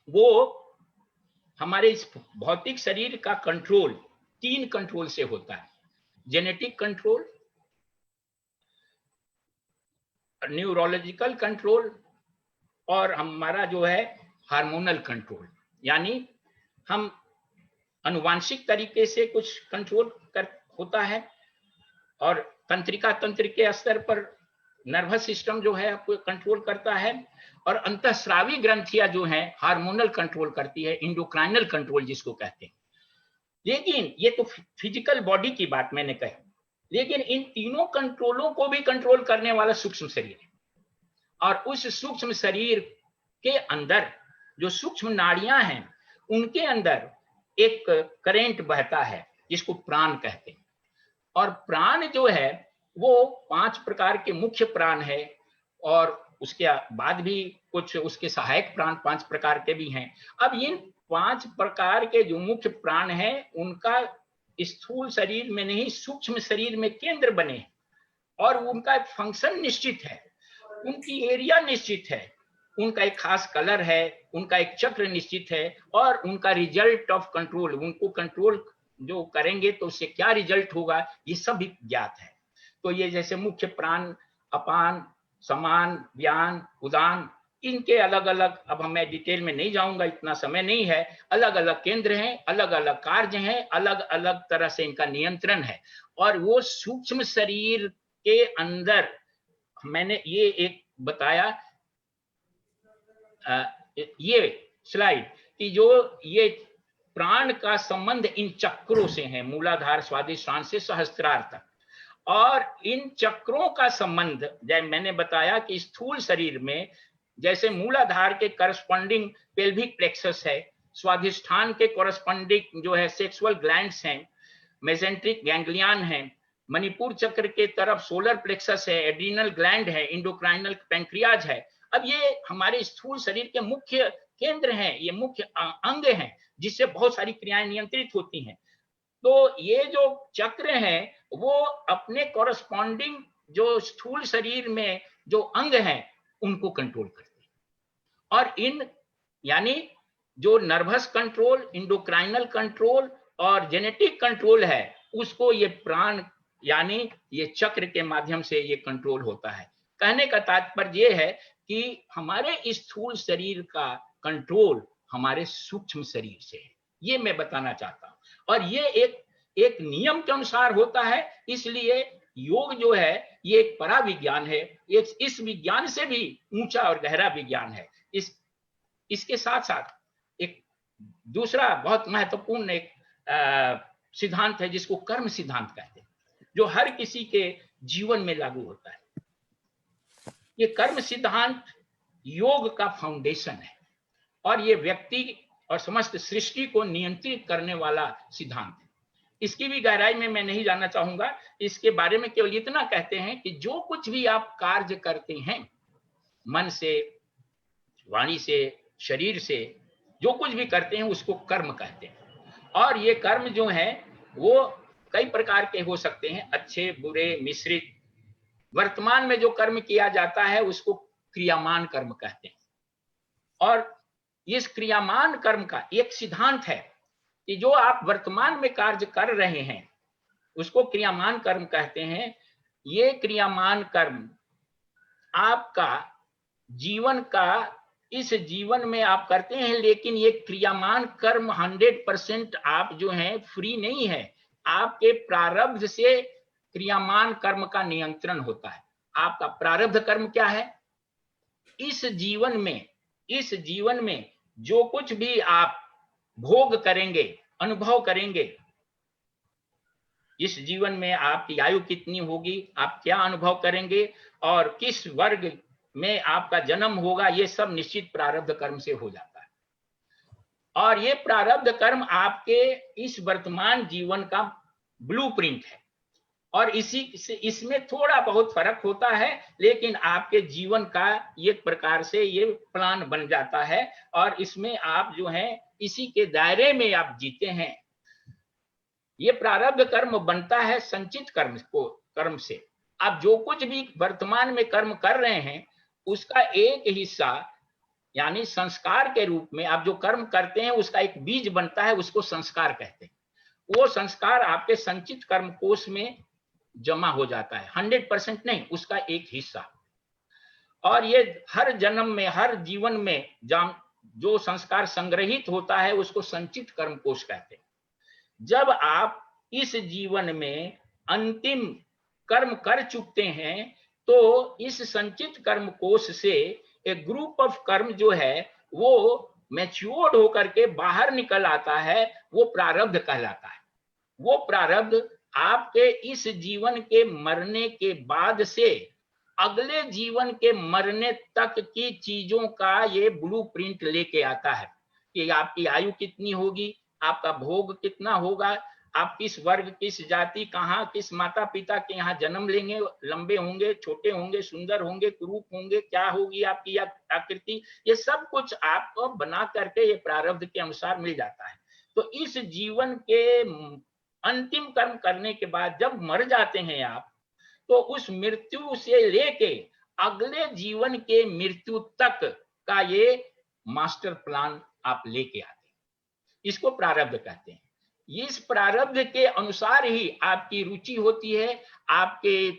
वो हमारे इस भौतिक शरीर का कंट्रोल 3 कंट्रोल से होता है। जेनेटिक कंट्रोल, न्यूरोलॉजिकल कंट्रोल, और हमारा जो है हार्मोनल कंट्रोल, यानी हम अनुवांशिक तरीके से कुछ कंट्रोल कर होता है, और तंत्रिका तंत्र के स्तर पर नर्वस सिस्टम जो है आपको कंट्रोल करता है, और अंतःस्रावी ग्रंथियां जो हैं हार्मोनल कंट्रोल करती है, इंडोक्राइनल कंट्रोल जिसको कहते हैं। लेकिन ये तो फिजिकल बॉडी की बात मैंने कही, लेकिन इन तीनों कंट्रोलों को भी कंट्रोल करने वाला सूक्ष्म शरीर है। और उस सूक्ष्म शरीर के अंदर जो सूक्ष्म नाड़ियां हैं उनके अंदर एक करंट बहता है जिसको प्राण कहते हैं। और प्राण जो है वो 5 प्रकार के मुख्य प्राण है, और उसके बाद भी कुछ उसके सहायक प्राण 5 प्रकार के भी हैं। अब इन 5 प्रकार के जो मुख्य प्राण हैं उनका स्थूल शरीर में नहीं सूक्ष्म शरीर में केंद्र बने, और उनका फंक्शन निश्चित है, उनकी एरिया निश्चित है, उनका एक खास कलर है, उनका एक चक्र निश्चित है, और उनका रिजल्ट ऑफ कंट्रोल, उनको कंट्रोल जो करेंगे तो उससे क्या रिजल्ट होगा ये सब भी ज्ञात है। तो ये जैसे मुख्य प्राण अपान, समान, व्यान, उदान, इनके अलग अलग, अब मैं डिटेल में नहीं जाऊंगा, इतना समय नहीं है, अलग अलग केंद्र हैं, अलग अलग कार्य हैं, अलग अलग तरह से इनका नियंत्रण है। और वो सूक्ष्म शरीर के अंदर मैंने ये एक बताया ये स्लाइड कि जो ये प्राण का संबंध इन चक्रों से है, मूलाधार स्वादिष्ठान से सहस्त्रार तक, और इन चक्रों का संबंध जैसे मैंने बताया कि स्थूल शरीर में जैसे मूलाधार के करस्पॉन्डिंग पेल्विक प्लेक्सस है, स्वादिष्ठान के कॉरस्पॉन्डिंग जो है सेक्सुअल ग्लैंड्स हैं, मेसेंट्रिक गैंग्लियन है, मणिपुर चक्र के तरफ सोलर प्लेक्सस है, एड्रीनल ग्लैंड है, इंडोक्राइनल पैंक्रियाज है। अब ये हमारे स्थूल शरीर के मुख्य केंद्र हैं, ये मुख्य अंग हैं जिससे बहुत सारी क्रियाएं नियंत्रित होती हैं। तो ये जो चक्र हैं वो अपने कॉरस्पॉन्डिंग जो स्थूल शरीर में जो अंग हैं उनको कंट्रोल करते हैं। और इन यानी जो नर्वस कंट्रोल, इंडोक्राइनल कंट्रोल और जेनेटिक कंट्रोल है उसको ये प्राण यानी ये चक्र के माध्यम से ये कंट्रोल होता है। कहने का तात्पर्य ये है कि हमारे स्थूल शरीर का कंट्रोल हमारे सूक्ष्म शरीर से है, ये मैं बताना चाहता हूं। और ये एक नियम के अनुसार होता है, इसलिए योग जो है ये एक परा विज्ञान है, इस विज्ञान से भी ऊंचा और गहरा विज्ञान है। इसके साथ साथ एक दूसरा बहुत महत्वपूर्ण एक सिद्धांत है जिसको कर्म सिद्धांत कहते हैं, जो हर किसी के जीवन में लागू होता है। ये कर्म सिद्धांत योग का फाउंडेशन है, और ये व्यक्ति और समस्त सृष्टि को नियंत्रित करने वाला सिद्धांत है। इसकी भी गहराई में मैं नहीं जानना चाहूंगा, इसके बारे में केवल इतना कहते हैं कि जो कुछ भी आप कार्य करते हैं मन से, वाणी से, शरीर से, जो कुछ भी करते हैं उसको कर्म कहते हैं। और ये कर्म जो है वो कई प्रकार के हो सकते हैं, अच्छे बुरे मिश्रित। वर्तमान में जो कर्म किया जाता है उसको क्रियामान कर्म कहते हैं। और इस क्रियामान कर्म का एक सिद्धांत है कि जो आप वर्तमान में कार्य कर रहे हैं उसको क्रियामान कर्म कहते हैं। ये क्रियामान कर्म आपका जीवन का इस जीवन में आप करते हैं, लेकिन ये क्रियामान कर्म 100% आप जो हैं फ्री नहीं है। आपके प्रारब्ध से क्रियामान कर्म का नियंत्रण होता है। आपका प्रारब्ध कर्म क्या है? इस जीवन में जो कुछ भी आप भोग करेंगे, अनुभव करेंगे, इस जीवन में आपकी आयु कितनी होगी, आप क्या अनुभव करेंगे और किस वर्ग में आपका जन्म होगा, ये सब निश्चित प्रारब्ध कर्म से हो जाता है। और ये प्रारब्ध कर्म आपके इस वर्तमान जीवन का ब्लूप्रिंट है। और इसमें थोड़ा बहुत फर्क होता है, लेकिन आपके जीवन का एक प्रकार से ये प्लान बन जाता है और इसमें आप जो है इसी के दायरे में आप जीते हैं। ये प्रारब्ध कर्म बनता है संचित कर्म से। आप जो कुछ भी वर्तमान में कर्म कर रहे हैं, उसका एक हिस्सा यानी संस्कार के रूप में आप जो कर्म करते हैं, उसका एक बीज बनता है, उसको संस्कार कहते हैं। वो संस्कार आपके संचित कर्म कोश में जमा हो जाता है, 100% नहीं, उसका एक हिस्सा। और ये हर जन्म में, हर जीवन में जो संस्कार संग्रहित होता है, उसको संचित कर्म कोश कहते हैं। जब आप इस जीवन में अंतिम कर्म कर चुकते हैं, तो इस संचित कर्म कोश से एक ग्रुप ऑफ कर्म जो है वो मैच्योर्ड होकर के बाहर निकल आता है, वो प्रारब्ध कहलाता है। वो प्रारब्ध आपके इस जीवन के मरने के बाद से अगले जीवन के मरने तक की चीजों का ये ब्लूप्रिंट लेके आता है कि आपकी आयु कितनी होगी, आपका भोग कितना होगा, आप किस वर्ग, किस जाति, कहाँ, किस माता पिता के यहाँ जन्म लेंगे, लंबे होंगे, छोटे होंगे, सुंदर होंगे, कुरूप होंगे, क्या होगी आपकी आकृति, ये सब कुछ आपको बना करके ये प्रारब्ध के अनुसार मिल जाता है। तो इस जीवन के अंतिम कर्म करने के बाद जब मर जाते हैं आप, तो उस मृत्यु से लेके अगले जीवन के मृत्यु तक का ये मास्टर प्लान आप लेके आते हैं। इसको प्रारब्ध कहते हैं। इस प्रारब्ध के अनुसार ही आपकी रुचि होती है, आपके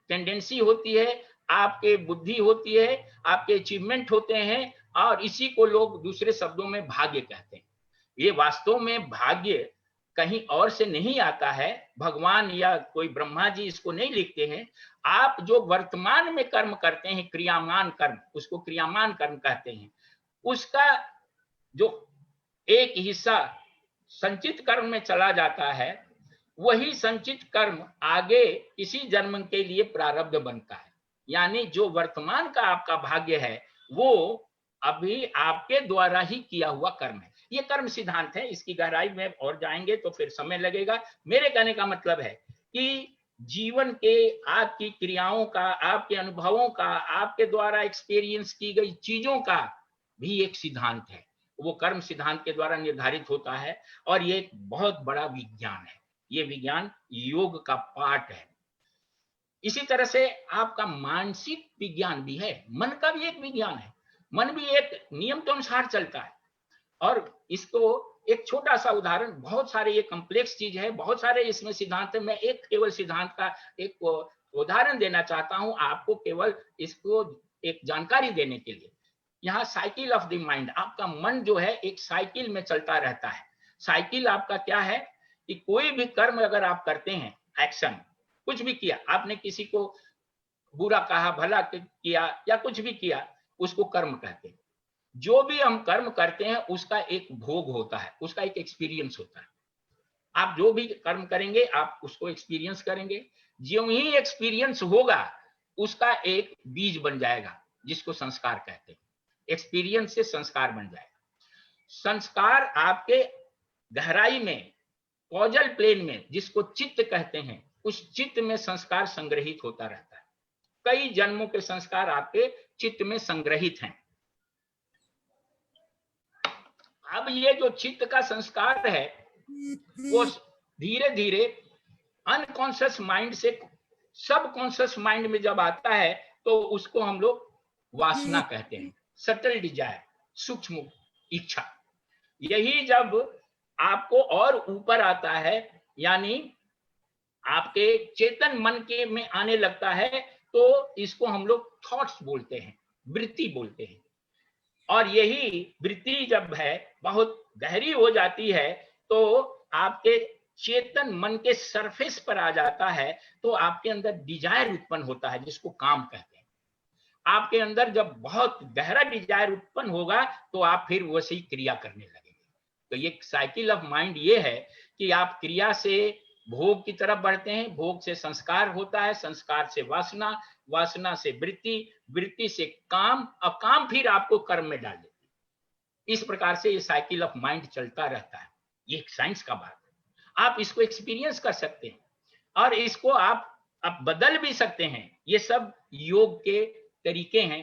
टेंडेंसी होती है, आपके बुद्धि होती है, आपके अचीवमेंट होते हैं, और इसी को लोग दूसरे शब्दों में भाग्य कहते हैं। ये वास्तव में भाग्य कहीं और से नहीं आता है, भगवान या कोई ब्रह्मा जी इसको नहीं लिखते हैं। आप जो वर्तमान में कर्म करते हैं, क्रियामान कर्म, उसको क्रियामान कर्म कहते हैं, उसका जो एक हिस्सा संचित कर्म में चला जाता है, वही संचित कर्म आगे किसी जन्म के लिए प्रारब्ध बनता है। यानी जो वर्तमान का आपका भाग्य है, वो अभी आपके द्वारा ही किया हुआ कर्म है। ये कर्म सिद्धांत है, इसकी गहराई में और जाएंगे तो फिर समय लगेगा। मेरे कहने का मतलब है कि जीवन के आपकी क्रियाओं का, आपके अनुभवों का, आपके द्वारा एक्सपीरियंस की गई चीजों का भी एक सिद्धांत है। वो कर्म सिद्धांत के द्वारा निर्धारित होता है, और ये एक बहुत बड़ा विज्ञान है। ये विज्ञान योग का पार्ट है। इसी तरह से आपका मानसिक विज्ञान भी है, मन का भी एक विज्ञान है। मन भी एक नियम के अनुसार चलता है। और इसको एक छोटा सा उदाहरण, बहुत सारे ये कॉम्प्लेक्स चीज है, बहुत सारे इसमें सिद्धांत है, मैं एक केवल सिद्धांत का एक उदाहरण देना चाहता हूं आपको, केवल इसको एक जानकारी देने के लिए। यहाँ साइकिल ऑफ द माइंड, आपका मन जो है एक साइकिल में चलता रहता है। साइकिल आपका क्या है कि कोई भी कर्म अगर आप करते हैं, एक्शन कुछ भी किया, आपने किसी को बुरा कहा, भला किया, या कुछ भी किया, उसको कर्म कहते हैं। जो भी हम कर्म करते हैं उसका एक भोग होता है, उसका एक एक्सपीरियंस होता है। आप जो भी कर्म करेंगे आप उसको एक्सपीरियंस करेंगे। जो ही एक्सपीरियंस होगा उसका एक बीज बन जाएगा, जिसको संस्कार कहते हैं। एक्सपीरियंस से संस्कार बन जाएगा। संस्कार आपके गहराई में, कॉजल प्लेन में, जिसको चित्त कहते हैं, उस चित्त में संस्कार संग्रहित होता रहता है। कई जन्मों के संस्कार आपके चित्त में संग्रहित हैं। अब ये जो चित्त का संस्कार है, वो धीरे धीरे अनकॉन्शियस माइंड से सबकॉन्शियस माइंड में जब आता है, तो उसको हम लोग वासना कहते हैं, सटल डिजायर, सूक्ष्म इच्छा। यही जब आपको और ऊपर आता है, यानी आपके चेतन मन के में आने लगता है, तो इसको हम लोग थॉट्स बोलते हैं, वृत्ति बोलते हैं। और यही वृत्ति जब है बहुत गहरी हो जाती है तो आपके चेतन मन के सरफेस पर आ जाता है, तो आपके अंदर डिजायर उत्पन्न होता है, जिसको काम कहते हैं। आपके अंदर जब बहुत गहरा डिजायर उत्पन्न होगा तो आप फिर वैसी क्रिया करने लगेंगे। तो ये साइकिल ऑफ माइंड ये है कि आप क्रिया से भोग की तरफ बढ़ते हैं, भोग से संस्कार होता है, संस्कार से वासना, वासना से वृत्ति, वृत्ति से काम, और काम फिर आपको कर्म में डाल देते हैं। इस प्रकार से ये साइकिल ऑफ माइंड चलता रहता है। ये एक साइंस का बात है, आप इसको एक्सपीरियंस कर सकते हैं और इसको आप बदल भी सकते हैं। ये सब योग के तरीके हैं,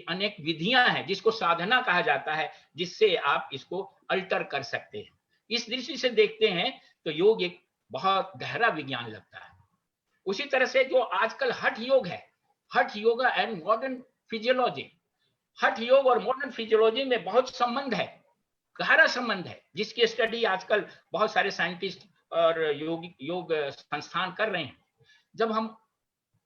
अनेक विधियां हैं जिसको साधना कहा जाता है, जिससे आप इसको अल्टर कर सकते हैं। इस दृष्टि से देखते हैं तो योग एक बहुत गहरा विज्ञान लगता है। उसी तरह से जो आजकल हठ योग है, हठ योगा एंड मॉडर्न फिजियोलॉजी, हठ योग और मॉडर्न फिजियोलॉजी में बहुत संबंध है, गहरा संबंध है, जिसकी स्टडी आजकल बहुत सारे साइंटिस्ट और योग संस्थान कर रहे हैं। जब हम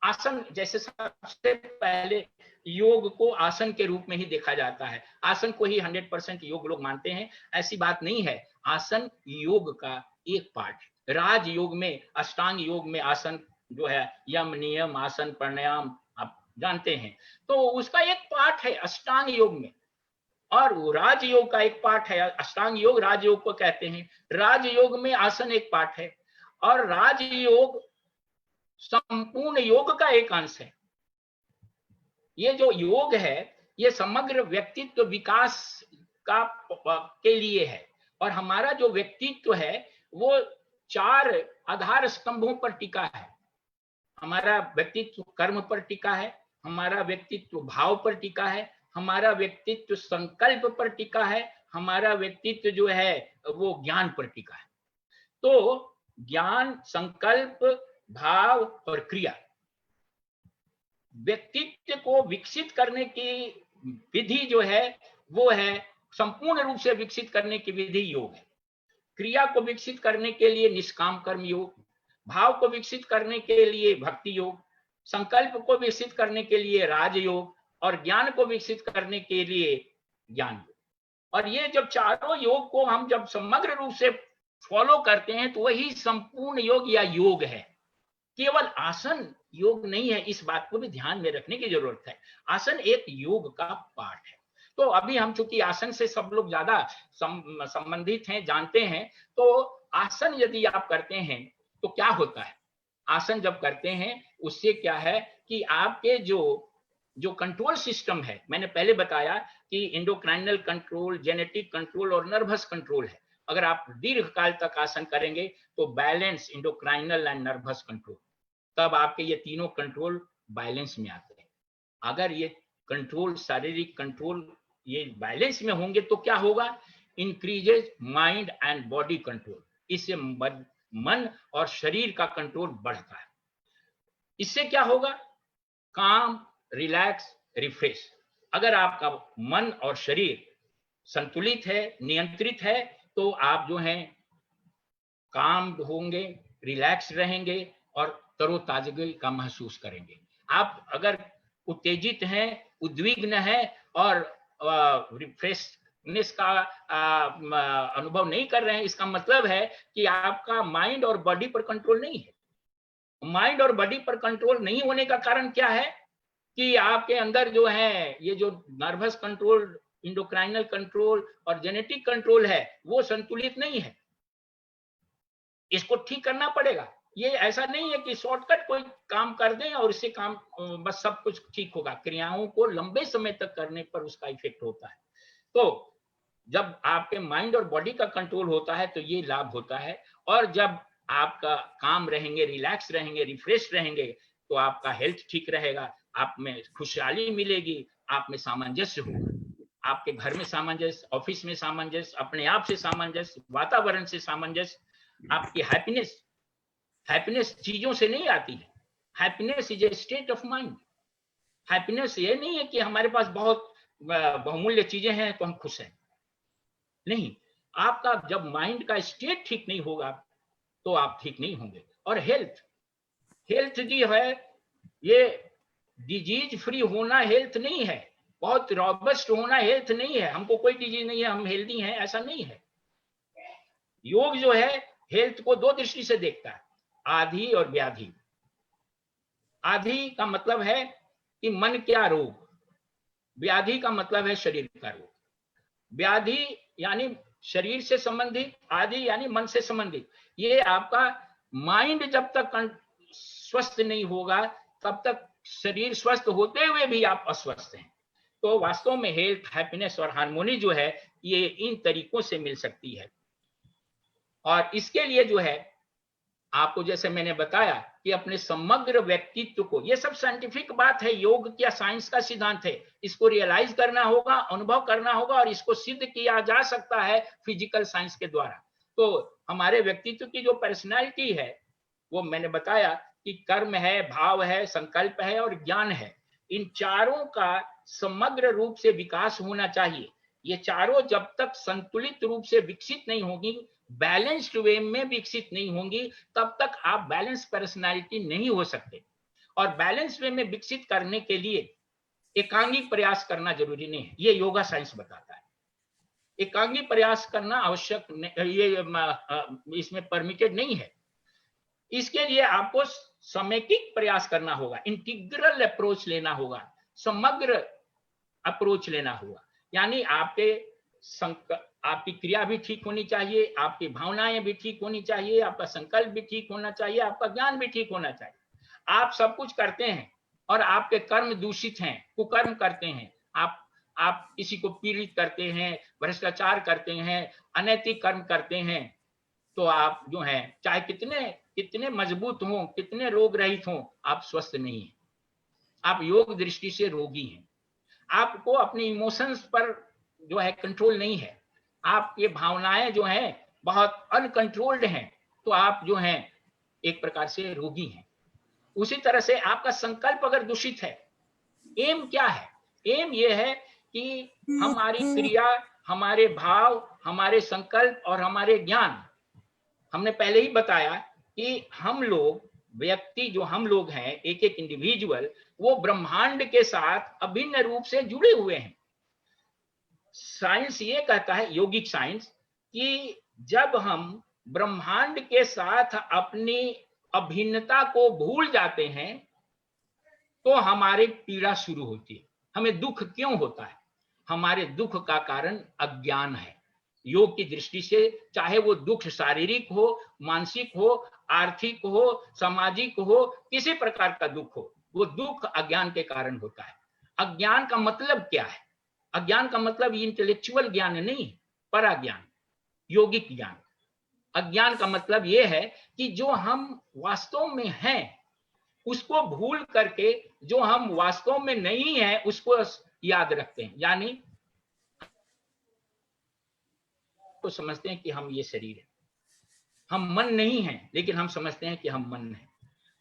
आसन, जैसे सबसे पहले योग को आसन के रूप में ही देखा जाता है, आसन को ही 100% योग लोग मानते हैं, ऐसी बात नहीं है। आसन योग का एक पार्ट है। राज योग में, अष्टांग योग में आसन जो है, यम, नियम, आसन, प्राणायाम आप जानते हैं, तो उसका एक पार्ट है अष्टांग योग में, और राजयोग का एक पार्ट है। अष्टांग योग राजयोग को कहते हैं, राजयोग में आसन एक पार्ट है, और राजयोग संपूर्ण योग का एक अंश है। ये जो योग है ये समग्र व्यक्तित्व विकास का के लिए है, और हमारा जो व्यक्तित्व है वो 4 आधार स्तंभों पर टिका है। हमारा व्यक्तित्व कर्म पर टिका है, हमारा व्यक्तित्व भाव पर टिका है, हमारा व्यक्तित्व संकल्प पर टिका है, हमारा व्यक्तित्व जो है वो ज्ञान पर टिका है। तो ज्ञान, संकल्प, भाव और क्रिया, व्यक्तित्व को विकसित करने की विधि जो है वो है, संपूर्ण रूप से विकसित करने की विधि योग है। क्रिया को विकसित करने के लिए निष्काम कर्म योग, भाव को विकसित करने के लिए भक्ति योग, संकल्प को विकसित करने के लिए राजयोग, और ज्ञान को विकसित करने के लिए ज्ञान योग। और ये जब चारों योग को हम जब समग्र रूप से फॉलो करते हैं तो वही संपूर्ण योग या योग है। केवल आसन योग नहीं है, इस बात को भी ध्यान में रखने की जरूरत है। आसन एक योग का पार्ट है। तो अभी हम चूंकि आसन से सब लोग ज्यादा संबंधित हैं, जानते हैं, तो आसन यदि आप करते हैं तो क्या होता है। आसन जब करते हैं उससे क्या है कि आपके जो कंट्रोल सिस्टम है, मैंने पहले बताया कि एंडोक्राइनल कंट्रोल, जेनेटिक कंट्रोल और नर्वस कंट्रोल है। अगर आप दीर्घ काल तक आसन करेंगे तो balance, endocrinal and nervous control, तब आपके ये तीनों कंट्रोल बैलेंस में आते हैं। अगर ये कंट्रोल, शारीरिक कंट्रोल ये बैलेंस में होंगे तो क्या होगा, increases mind and body control, इससे मन और शरीर का कंट्रोल बढ़ता है। इससे क्या होगा, काम, रिलैक्स, रिफ्रेश। अगर आपका मन और शरीर संतुलित है, नियंत्रित है, तो आप जो हैं काम होंगे, रिलैक्स रहेंगे और तरोताजगी का महसूस करेंगे। आप अगर उत्तेजित हैं, उद्विग्न हैं और रिफ्रेशनेस का अनुभव नहीं कर रहे हैं, इसका मतलब है कि आपका माइंड और बॉडी पर कंट्रोल नहीं है। माइंड और बॉडी पर कंट्रोल नहीं होने का कारण क्या है कि आपके अंदर जो है ये जो नर्वस कंट्रोल, इंडोक्राइनल कंट्रोल और जेनेटिक कंट्रोल है वो संतुलित नहीं है। इसको ठीक करना पड़ेगा। ये ऐसा नहीं है कि शॉर्टकट कोई काम कर दें और इससे काम बस सब कुछ ठीक होगा। क्रियाओं को लंबे समय तक करने पर उसका इफेक्ट होता है। तो जब आपके माइंड और बॉडी का कंट्रोल होता है तो ये लाभ होता है, और जब आपका काम रहेंगे, रिलैक्स रहेंगे, रिफ्रेश रहेंगे, तो आपका हेल्थ ठीक रहेगा, आप में खुशहाली मिलेगी, आप में सामंजस्य होगा, आपके घर में सामंजस्य, ऑफिस में सामंजस्य, अपने आप से सामंजस्य, वातावरण से सामंजस्य। आपकी हैप्पीनेस चीजों से नहीं आती है। Happiness is a state of mind. Happiness ये नहीं है कि हमारे पास बहुत बहुमूल्य चीजें हैं तो हम खुश हैं, नहीं। आपका जब माइंड का स्टेट ठीक नहीं होगा तो आप ठीक नहीं होंगे। और हेल्थ जो है ये डिजीज फ्री होना हेल्थ नहीं है, बहुत रॉबस्ट होना हेल्थ नहीं है, हमको कोई डिजीज नहीं है, हम हेल्दी हैं, ऐसा नहीं है। योग जो है हेल्थ को दो दृष्टि से देखता है, आधि और व्याधि। आधि का मतलब है कि मन क्या रोग, व्याधि का मतलब है शरीर का रोग। व्याधि यानी शरीर से संबंधित, आदि यानी मन से संबंधित। ये आपका माइंड जब तक स्वस्थ नहीं होगा तब तक शरीर स्वस्थ होते हुए भी आप अस्वस्थ हैं। तो वास्तव में हेल्थ, हैप्पीनेस और हार्मोनी जो है ये इन तरीकों से मिल सकती है। और इसके लिए जो है आपको, जैसे मैंने बताया कि अपने समग्र व्यक्तित्व को, ये सब साइंटिफिक बात है, योग क्या साइंस का सिद्धांत है, इसको रियलाइज करना होगा, अनुभव करना होगा, और इसको सिद्ध किया जा सकता है फिजिकल साइंस के द्वारा। तो हमारे व्यक्तित्व की जो पर्सनैलिटी है वो मैंने बताया कि कर्म है, भाव है, संकल्प है और ज्ञान है। इन चारों का समग्र रूप से विकास होना चाहिए। ये चारों जब तक संतुलित रूप से विकसित नहीं होगी, बैलेंस्ड वे में विकसित नहीं होंगी, तब तक आप बैलेंस पर्सनालिटी नहीं हो सकते। और बैलेंस वे में विकसित करने के लिए एकांगिक प्रयास करना जरूरी नहीं है, ये योगा साइंस बताता है। एकांगिक प्रयास करना आवश्यक, ये इसमें परमिटेड नहीं है। इसके लिए आपको समेकिक प्रयास करना होगा, इंटीग्रल अप्रोच लेना होगा, समग्र अप्रोच लेना होगा। यानी आपकी क्रिया भी ठीक होनी चाहिए, आपकी भावनाएं भी ठीक होनी चाहिए, आपका संकल्प भी ठीक होना चाहिए, आपका ज्ञान भी ठीक होना चाहिए। आप सब कुछ करते हैं और आपके कर्म दूषित हैं, कुकर्म करते हैं, आप किसी को पीड़ित करते हैं, भ्रष्टाचार करते हैं, अनैतिक कर्म करते हैं, तो आप जो है चाहे कितने मजबूत हों, कितने रोग रहित हों, आप स्वस्थ नहीं हैं, आप योग दृष्टि से रोगी हैं। आपको अपने इमोशंस पर जो है कंट्रोल नहीं है, आपकी भावनाएं जो हैं बहुत अनकंट्रोल्ड हैं, तो आप जो हैं एक प्रकार से रोगी हैं। उसी तरह से आपका संकल्प अगर दूषित है, एम क्या है? एम ये है कि हमारी क्रिया, हमारे भाव, हमारे संकल्प और हमारे ज्ञान, हमने पहले ही बताया कि हम लोग व्यक्ति, जो हम लोग हैं, एक एक इंडिविजुअल, वो ब्रह्मांड के साथ अभिन्न रूप से जुड़े हुए हैं। साइंस ये कहता है, योगिक साइंस, कि जब हम ब्रह्मांड के साथ अपनी अभिन्नता को भूल जाते हैं तो हमारी पीड़ा शुरू होती है। हमें दुख क्यों होता है? हमारे दुख का कारण अज्ञान है। योग की दृष्टि से चाहे वो दुख शारीरिक हो, मानसिक हो, आर्थिक हो, सामाजिक हो, किसी प्रकार का दुख हो, वो दुख अज्ञान के कारण होता है। अज्ञान का मतलब क्या है? अज्ञान का मतलब इंटेलेक्चुअल ज्ञान नहीं, पराज्ञान, योगिक ज्ञान। अज्ञान का मतलब यह है कि जो हम वास्तव में हैं उसको भूल करके जो हम वास्तव में नहीं है उसको याद रखते हैं। यानी तो समझते हैं कि हम ये शरीर है, हम मन नहीं है लेकिन हम समझते हैं कि हम मन है।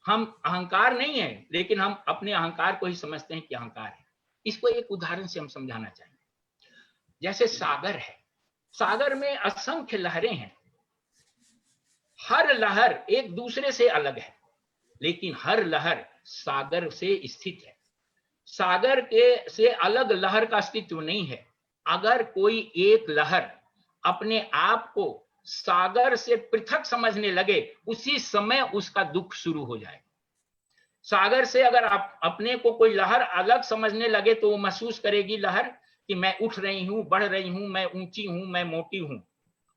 हम अहंकार नहीं है लेकिन हम अपने अहंकार को ही समझते हैं कि अहंकार है। इसको एक उदाहरण से हम समझाना चाहेंगे। जैसे सागर है, सागर में असंख्य लहरें हैं, हर लहर एक दूसरे से अलग है, लेकिन हर लहर सागर से स्थित है। सागर के से अलग लहर का अस्तित्व नहीं है। अगर कोई एक लहर अपने आप को सागर से पृथक समझने लगे, उसी समय उसका दुख शुरू हो जाए। सागर से अगर आप अपने को कोई लहर अलग समझने लगे तो वो महसूस करेगी लहर कि मैं उठ रही हूं, बढ़ रही हूं, मैं ऊंची हूं, मैं मोटी हूं,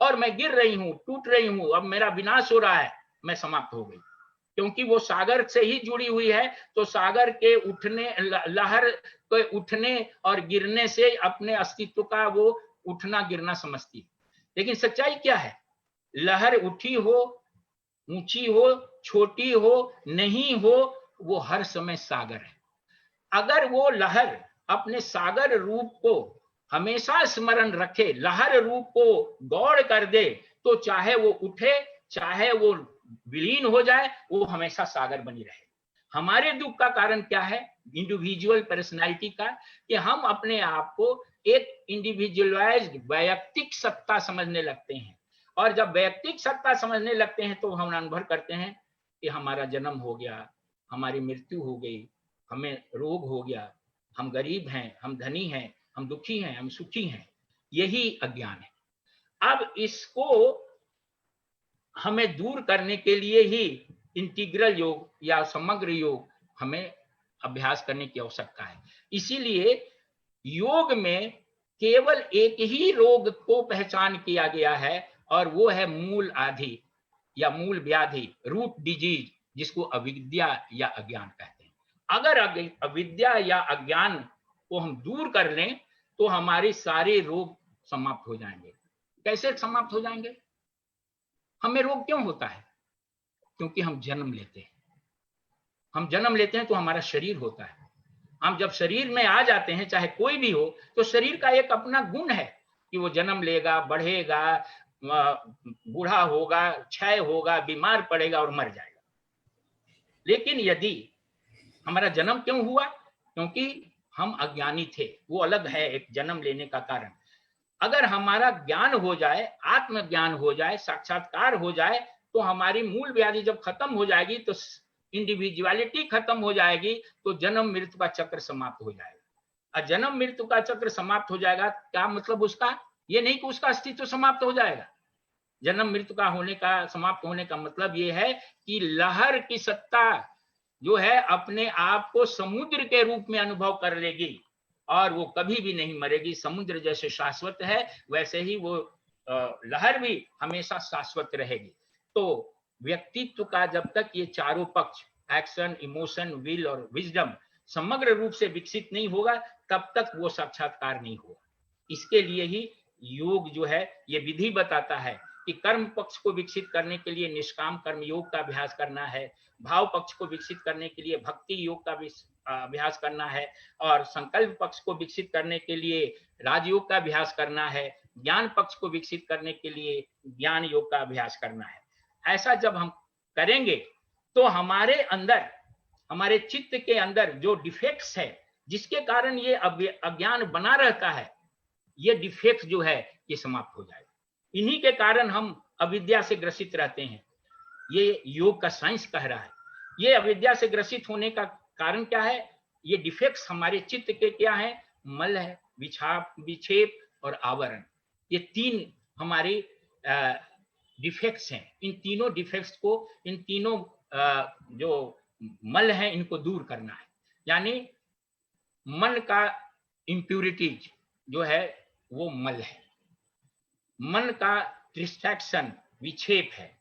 और मैं गिर रही हूं, टूट रही हूं, अब मेरा विनाश हो रहा है, मैं समाप्त हो गई। क्योंकि वो सागर से ही जुड़ी हुई है, तो सागर के उठने, लहर के उठने और गिरने से अपने अस्तित्व का वो उठना गिरना समझती है। लेकिन सच्चाई क्या है? लहर उठी हो, ऊंची हो, छोटी हो, नहीं हो, वो हर समय सागर है। अगर वो लहर अपने सागर रूप को हमेशा स्मरण रखे, लहर रूप को गौर कर दे, तो चाहे वो उठे, चाहे वो विलीन हो जाए, वो हमेशा सागर बनी रहे। हमारे दुख का कारण क्या है? इंडिविजुअल पर्सनालिटी का, कि हम अपने आप को एक इंडिविजुअलाइज्ड वैयक्तिक सत्ता समझने लगते हैं। और जब वैयक्तिक सत्ता समझने लगते हैं तो हम अनुभव करते हैं कि हमारा जन्म हो गया, हमारी मृत्यु हो गई, हमें रोग हो गया, हम गरीब हैं, हम धनी हैं, हम दुखी हैं, हम सुखी हैं, यही अज्ञान है। अब इसको हमें दूर करने के लिए ही इंटीग्रल योग या समग्र योग हमें अभ्यास करने की आवश्यकता है। इसीलिए योग में केवल एक ही रोग को पहचान किया गया है, और वो है मूल आधि या मूल व्याधि, रूट डिजीज, जिसको अविद्या या अज्ञान कहते हैं। अगर अविद्या या अज्ञान को हम दूर कर लें तो हमारे सारे रोग समाप्त हो जाएंगे। कैसे समाप्त हो जाएंगे? हमें रोग क्यों होता है? क्योंकि हम जन्म लेते हैं। हम जन्म लेते हैं तो हमारा शरीर होता है। हम जब शरीर में आ जाते हैं, चाहे कोई भी हो, तो शरीर का एक अपना गुण है कि वो जन्म लेगा, बढ़ेगा, बूढ़ा होगा, क्षय होगा, बीमार पड़ेगा और मर जाएगा। लेकिन यदि हमारा जन्म क्यों हुआ? क्योंकि हम अज्ञानी थे, वो अलग है एक जन्म लेने का कारण। अगर हमारा ज्ञान हो जाए, आत्मज्ञान हो जाए, साक्षात्कार हो जाए, तो हमारी मूल व्याधि जब खत्म हो जाएगी तो इंडिविजुअलिटी खत्म हो जाएगी, तो जन्म मृत्यु का चक्र समाप्त हो जाएगा। और जन्म मृत्यु का चक्र समाप्त हो जाएगा, क्या मतलब उसका? ये नहीं कि उसका अस्तित्व समाप्त हो जाएगा। जन्म मृत्यु का होने का, समाप्त होने का मतलब ये है कि लहर की सत्ता जो है अपने आप को समुद्र के रूप में अनुभव कर लेगी और वो कभी भी नहीं मरेगी। समुद्र जैसे शाश्वत है, वैसे ही वो लहर भी हमेशा शाश्वत रहेगी। तो व्यक्तित्व का जब तक ये चारों पक्ष, एक्शन, इमोशन, विल और विजडम, समग्र रूप से विकसित नहीं होगा, तब तक वो साक्षात्कार नहीं होगा। इसके लिए ही योग जो है ये विधि बताता है कि कर्म पक्ष को विकसित करने के लिए निष्काम कर्म योग का अभ्यास करना है, भाव पक्ष को विकसित करने के लिए भक्ति योग का अभ्यास करना है, और संकल्प पक्ष को विकसित करने के लिए राजयोग का अभ्यास करना है, ज्ञान पक्ष को विकसित करने के लिए ज्ञान योग का अभ्यास करना है। ऐसा जब हम करेंगे तो हमारे अंदर, हमारे चित्त के अंदर जो डिफेक्ट्स है, जिसके कारण ये अज्ञान बना रहता है, ये डिफेक्ट जो है ये समाप्त हो जाएगा। इन्हीं के कारण हम अविद्या से ग्रसित रहते हैं। ये योग का साइंस कह रहा है। ये अविद्या से ग्रसित होने का कारण क्या है? ये डिफेक्ट्स हमारे चित्त के क्या है? मल है, विक्षेप और आवरण। ये तीन हमारे डिफेक्ट्स हैं। इन तीनों डिफेक्ट्स को, इन तीनों जो मल है, इनको दूर करना है। यानी मन का इम्प्यूरिटीज जो है वो मल है, मन का डिस्ट्रैक्शन विक्षेप है,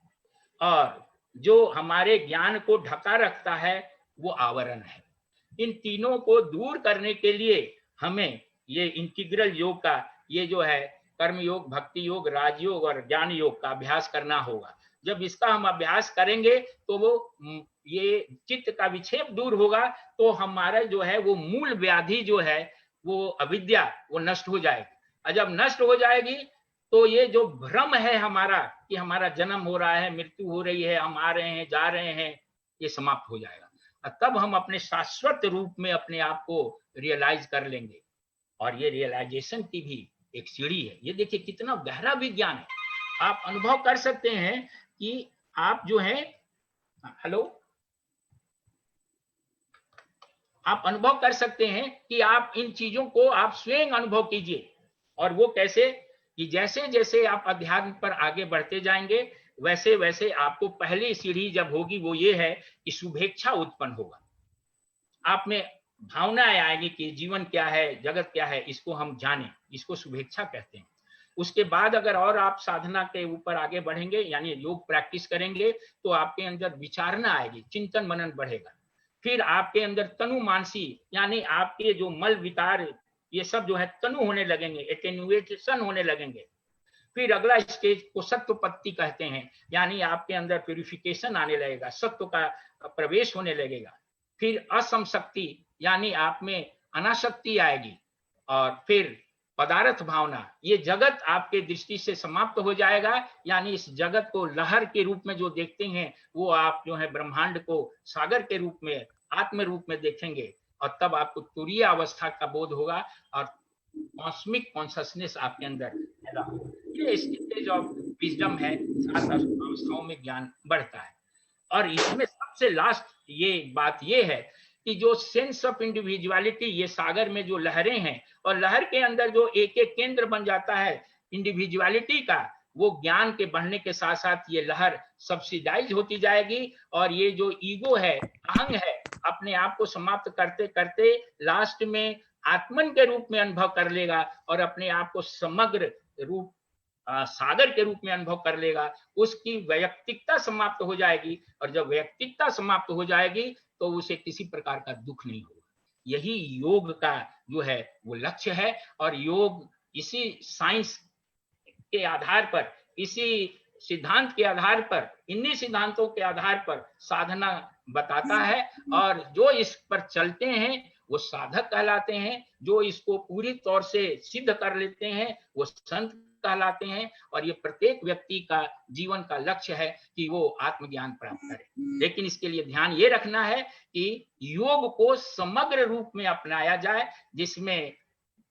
और जो हमारे ज्ञान को ढका रखता है वो आवरण है। इन तीनों को दूर करने के लिए हमें ये इंटीग्रल योग का, ये जो है कर्म योग, भक्ति योग, राजयोग और ज्ञान योग का अभ्यास करना होगा। जब इसका हम अभ्यास करेंगे तो वो ये चित्त का विक्षेप दूर होगा, तो हमारा जो है वो मूल व्याधि जो है वो अविद्या, वो नष्ट हो जाएगी। और जब नष्ट हो जाएगी तो ये जो भ्रम है हमारा कि हमारा जन्म हो रहा है, मृत्यु हो रही है, हम आ रहे हैं, जा रहे हैं, ये समाप्त हो जाएगा। और तब हम अपने शाश्वत रूप में अपने आप को रियलाइज कर लेंगे। और ये रियलाइजेशन की भी एक सीढ़ी है। ये देखिए कितना गहरा विज्ञान है। आप अनुभव कर सकते हैं कि आप जो है, हेलो, आप अनुभव कर सकते हैं कि आप इन चीजों को आप स्वयं अनुभव कीजिए। और वो कैसे? कि जैसे जैसे आप अध्यात्म पर आगे बढ़ते जाएंगे, वैसे वैसे आपको पहली सीढ़ी जब होगी वो ये है कि शुभेच्छा उत्पन्न होगा। आप में भावनाएं आएगी कि जीवन क्या है, जगत क्या है, इसको हम जानें, इसको शुभेच्छा कहते हैं। उसके बाद अगर और आप साधना के ऊपर आगे बढ़ेंगे, यानी योग प्रैक्टिस करेंगे, तो आपके अंदर विचारना आएगी, चिंतन मनन बढ़ेगा। फिर आपके अंदर तनु मानसी, यानी आपके जो मल विकार, ये सब जो है तनु होने लगेंगे, एटेन्युएशन होने लगेंगे। फिर अगला स्टेज को सत्वपत्ति कहते हैं, यानी आपके अंदर प्यूरिफिकेशन आने लगेगा, सत्व का प्रवेश होने लगेगा। फिर असम शक्ति, यानी आप में अनासक्ति आएगी। और फिर पदार्थ भावना, ये जगत आपके दृष्टि से समाप्त हो जाएगा, यानी इस जगत को लहर के रूप में जो देखते हैं वो आप जो है ब्रह्मांड को सागर के रूप में, आत्म रूप में देखेंगे। और तब आपको तुरीय अवस्था का बोध होगा और कॉस्मिक कॉन्शसनेस आपके अंदर पैदा होगा। ये स्टेज ऑफ विजडम है, 7 अवस्थाओं में ज्ञान बढ़ता है। और इसमें सबसे लास्ट ये बात ये है कि जो सेंस ऑफ इंडिविजुअलिटी, ये सागर में जो लहरें हैं और लहर के अंदर जो एक एक केंद्र बन जाता है इंडिविजुअलिटी का, वो ज्ञान के बढ़ने के साथ साथ ये लहर सब्सिडाइज होती जाएगी और ये जो ईगो है, अहंग है, अपने आप को समाप्त करते करते लास्ट में आत्मन के रूप में अनुभव कर लेगा और अपने आप को समग्र रूप सागर के रूप में अनुभव कर लेगा। उसकी वैयक्तिकता समाप्त हो जाएगी और जब वैयक्तिकता समाप्त हो जाएगी तो उसे किसी प्रकार का दुख नहीं होगा। यही योग का जो है वो लक्ष्य है और योग इसी साइंस के आधार पर, इसी सिद्धांत के आधार पर, इन्हीं सिद्धांतों के आधार पर साधना बताता है और जो इस पर चलते हैं वो साधक कहलाते हैं, जो इसको पूरी तौर से सिद्ध कर लेते हैं वो संत कहलाते हैं और ये प्रत्येक व्यक्ति का जीवन का लक्ष्य है कि वो आत्मज्ञान प्राप्त करे। लेकिन इसके लिए ध्यान ये रखना है कि योग को समग्र रूप में अपनाया जाए, जिसमें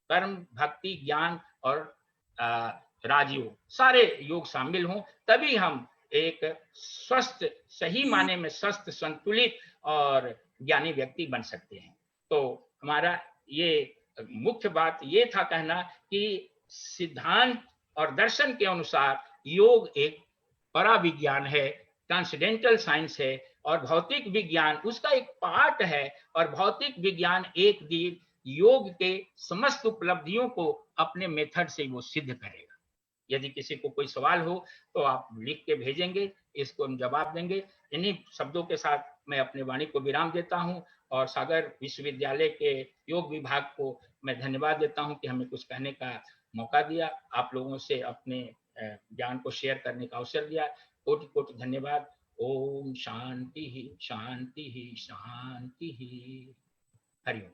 कर्म, भक्ति, ज्ञान और राजयोग, सारे योग शामिल हों, तभी हम एक स्वस्थ, सही माने में स्वस्थ, संतुलित और ज्ञानी व्यक्ति बन सकते हैं। तो हमारा ये मुख्य बात ये था कहना कि सिद्धांत और दर्शन के अनुसार योग एक बड़ा विज्ञान है, ट्रांसेंडेंटल साइंस है और भौतिक विज्ञान उसका एक पार्ट है और भौतिक विज्ञान एक दिन योग के समस्त उपलब्धियों को अपने मेथड से वो सिद्ध करेगा। यदि किसी को कोई सवाल हो तो आप लिख के भेजेंगे, इसको हम जवाब देंगे। इन्हीं शब्दों के साथ मैं अपने वाणी को विराम देता हूं और सागर विश्वविद्यालय के योग विभाग को मैं धन्यवाद देता हूं कि हमें कुछ कहने का मौका दिया, आप लोगों से अपने ज्ञान को शेयर करने का अवसर दिया। कोटि कोटि धन्यवाद। ओम शांति ही शांति ही शांति ही। हरिओम।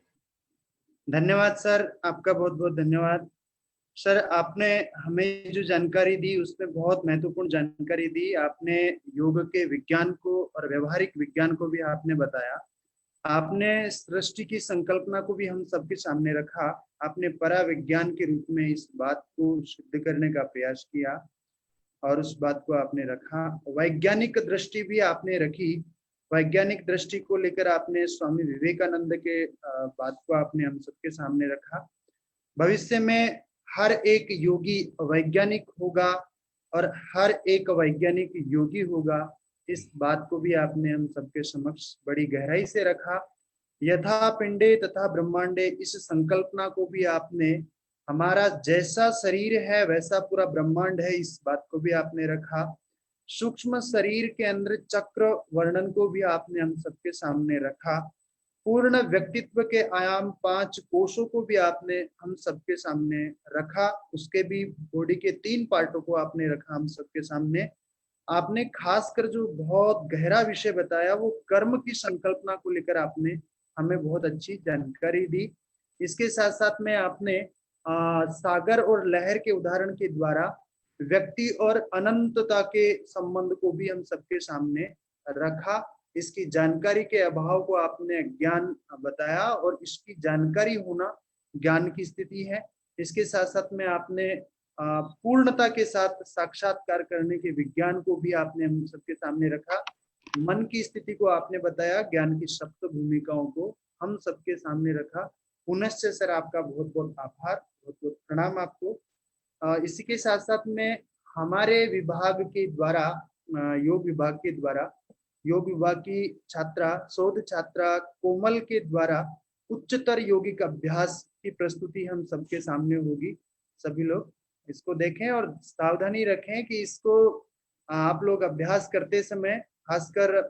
धन्यवाद सर, आपका बहुत बहुत धन्यवाद। सर, आपने हमें जो जानकारी दी उसमें बहुत महत्वपूर्ण जानकारी दी। आपने योग के विज्ञान को और व्यवहारिक विज्ञान को भी आपने बताया। आपने सृष्टि की संकल्पना को भी हम सबके सामने रखा। आपने परा विज्ञान के रूप में इस बात को सिद्ध करने का प्रयास किया और उस बात को आपने रखा। वैज्ञानिक दृष्टि भी आपने रखी। वैज्ञानिक दृष्टि को लेकर आपने स्वामी विवेकानंद के बात को आपने हम सबके सामने रखा। भविष्य में हर एक योगी वैज्ञानिक होगा और हर एक वैज्ञानिक योगी होगा, इस बात को भी आपने हम सबके समक्ष बड़ी गहराई से रखा। यथा पिंडे तथा ब्रह्मांडे, इस संकल्पना को भी आपने, हमारा जैसा शरीर है वैसा पूरा ब्रह्मांड है, इस बात को भी आपने रखा। सूक्ष्म शरीर के अंदर चक्र वर्णन को भी आपने हम सबके सामने रखा। पूर्ण व्यक्तित्व के आयाम 5 कोशों को भी आपने हम सबके सामने रखा। उसके भी बॉडी के 3 पार्टों को आपने रखा हम सबके सामने। आपने खासकर जो बहुत गहरा विषय बताया वो कर्म की संकल्पना को लेकर आपने हमें बहुत अच्छी जानकारी दी। इसके साथ साथ में आपने सागर और लहर के उदाहरण के द्वारा व्यक्ति और अनंतता के संबंध को भी हम सबके सामने रखा। इसकी जानकारी के अभाव को आपने ज्ञान बताया और इसकी जानकारी होना ज्ञान की स्थिति है। इसके साथ साथ में आपने पूर्णता के साथ साक्षात्कार करने के विज्ञान को भी आपने हम सबके सामने रखा। मन की स्थिति को आपने बताया, ज्ञान की सप्त भूमिकाओं को हम सबके सामने रखा। पुनश्च सर, आपका बहुत बहुत आभार, बहुत बहुत प्रणाम आपको। इसी के साथ साथ में हमारे विभाग के द्वारा, योग विभाग के द्वारा, योग विभाग की छात्रा, शोध छात्रा कोमल के द्वारा उच्चतर योगिक अभ्यास की प्रस्तुति हम सबके सामने होगी। सभी लोग इसको देखें और सावधानी रखें कि इसको आप लोग अभ्यास करते समय, खासकर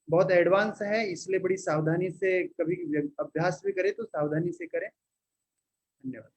बहुत एडवांस है इसलिए बड़ी सावधानी से कभी अभ्यास भी करें तो सावधानी से करें। धन्यवाद।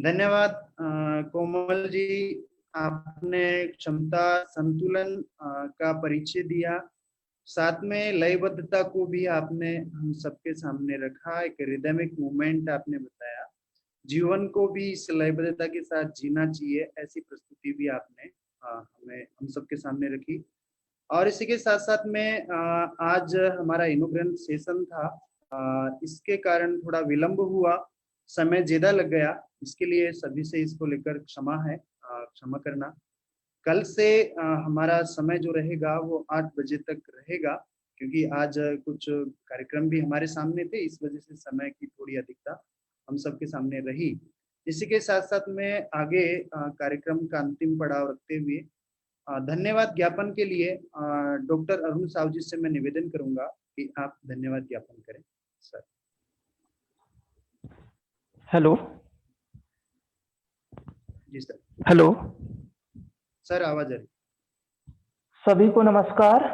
धन्यवाद कोमल जी, आपने क्षमता संतुलन का परिचय दिया, साथ में लयबद्धता को भी आपने हम सबके सामने रखा, एक रिदमिक मूवमेंट आपने बताया, जीवन को भी इस लयबद्धता के साथ जीना चाहिए, ऐसी प्रस्तुति भी आपने हमें हम सबके सामने रखी। और इसी के साथ साथ में आज हमारा इनॉग्रेशन सेशन था, इसके कारण थोड़ा विलंब हुआ, समय ज्यादा लग गया, इसके लिए सभी से इसको लेकर क्षमा है, क्षमा करना। कल से हमारा समय जो रहेगा वो 8 बजे तक रहेगा, क्योंकि आज कुछ कार्यक्रम भी हमारे सामने थे, इस वजह से समय की थोड़ी अधिकता हम सबके सामने रही। इसी के साथ साथ में आगे कार्यक्रम का अंतिम पड़ाव रखते हुए धन्यवाद ज्ञापन के लिए डॉक्टर अरुण साहू जी से मैं निवेदन करूंगा कि आप धन्यवाद ज्ञापन करें सर। हेलो। जी सर। हेलो सर, आवाज आ रही। सभी को नमस्कार।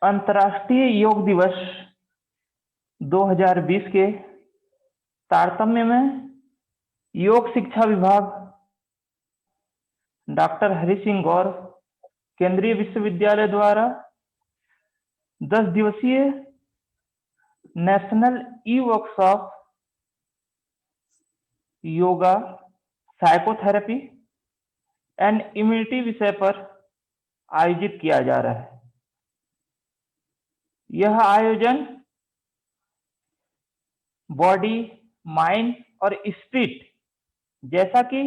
अंतर्राष्ट्रीय योग दिवस 2020 के तारतम्य में योग शिक्षा विभाग डॉक्टर हरि सिंह गौर केंद्रीय विश्वविद्यालय द्वारा 10 दिवसीय national e workshop yoga, psychotherapy and immunity विषय पर आयोजित किया जा रहा है। यह आयोजन बॉडी, माइंड और स्पिरिट, जैसा कि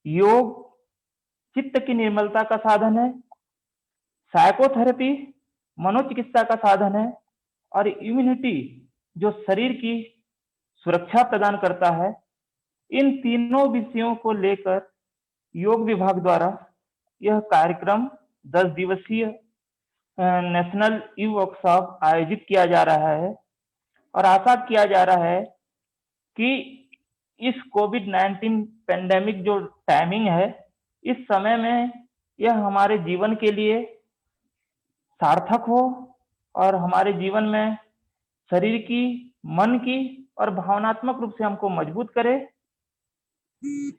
योग चित्त की निर्मलता का साधन है, साइकोथेरेपी मनोचिकित्सा का साधन है, और इम्यूनिटी जो शरीर की सुरक्षा प्रदान करता है, इन तीनों विषयों को लेकर योग विभाग द्वारा यह कार्यक्रम 10 दिवसीय नेशनल ई वर्कशॉप आयोजित किया जा रहा है। और आशा किया जा रहा है कि इस कोविड-19 पेंडेमिक जो टाइमिंग है, इस समय में यह हमारे जीवन के लिए सार्थक हो और हमारे जीवन में शरीर की, मन की और भावनात्मक रूप से हमको मजबूत करे।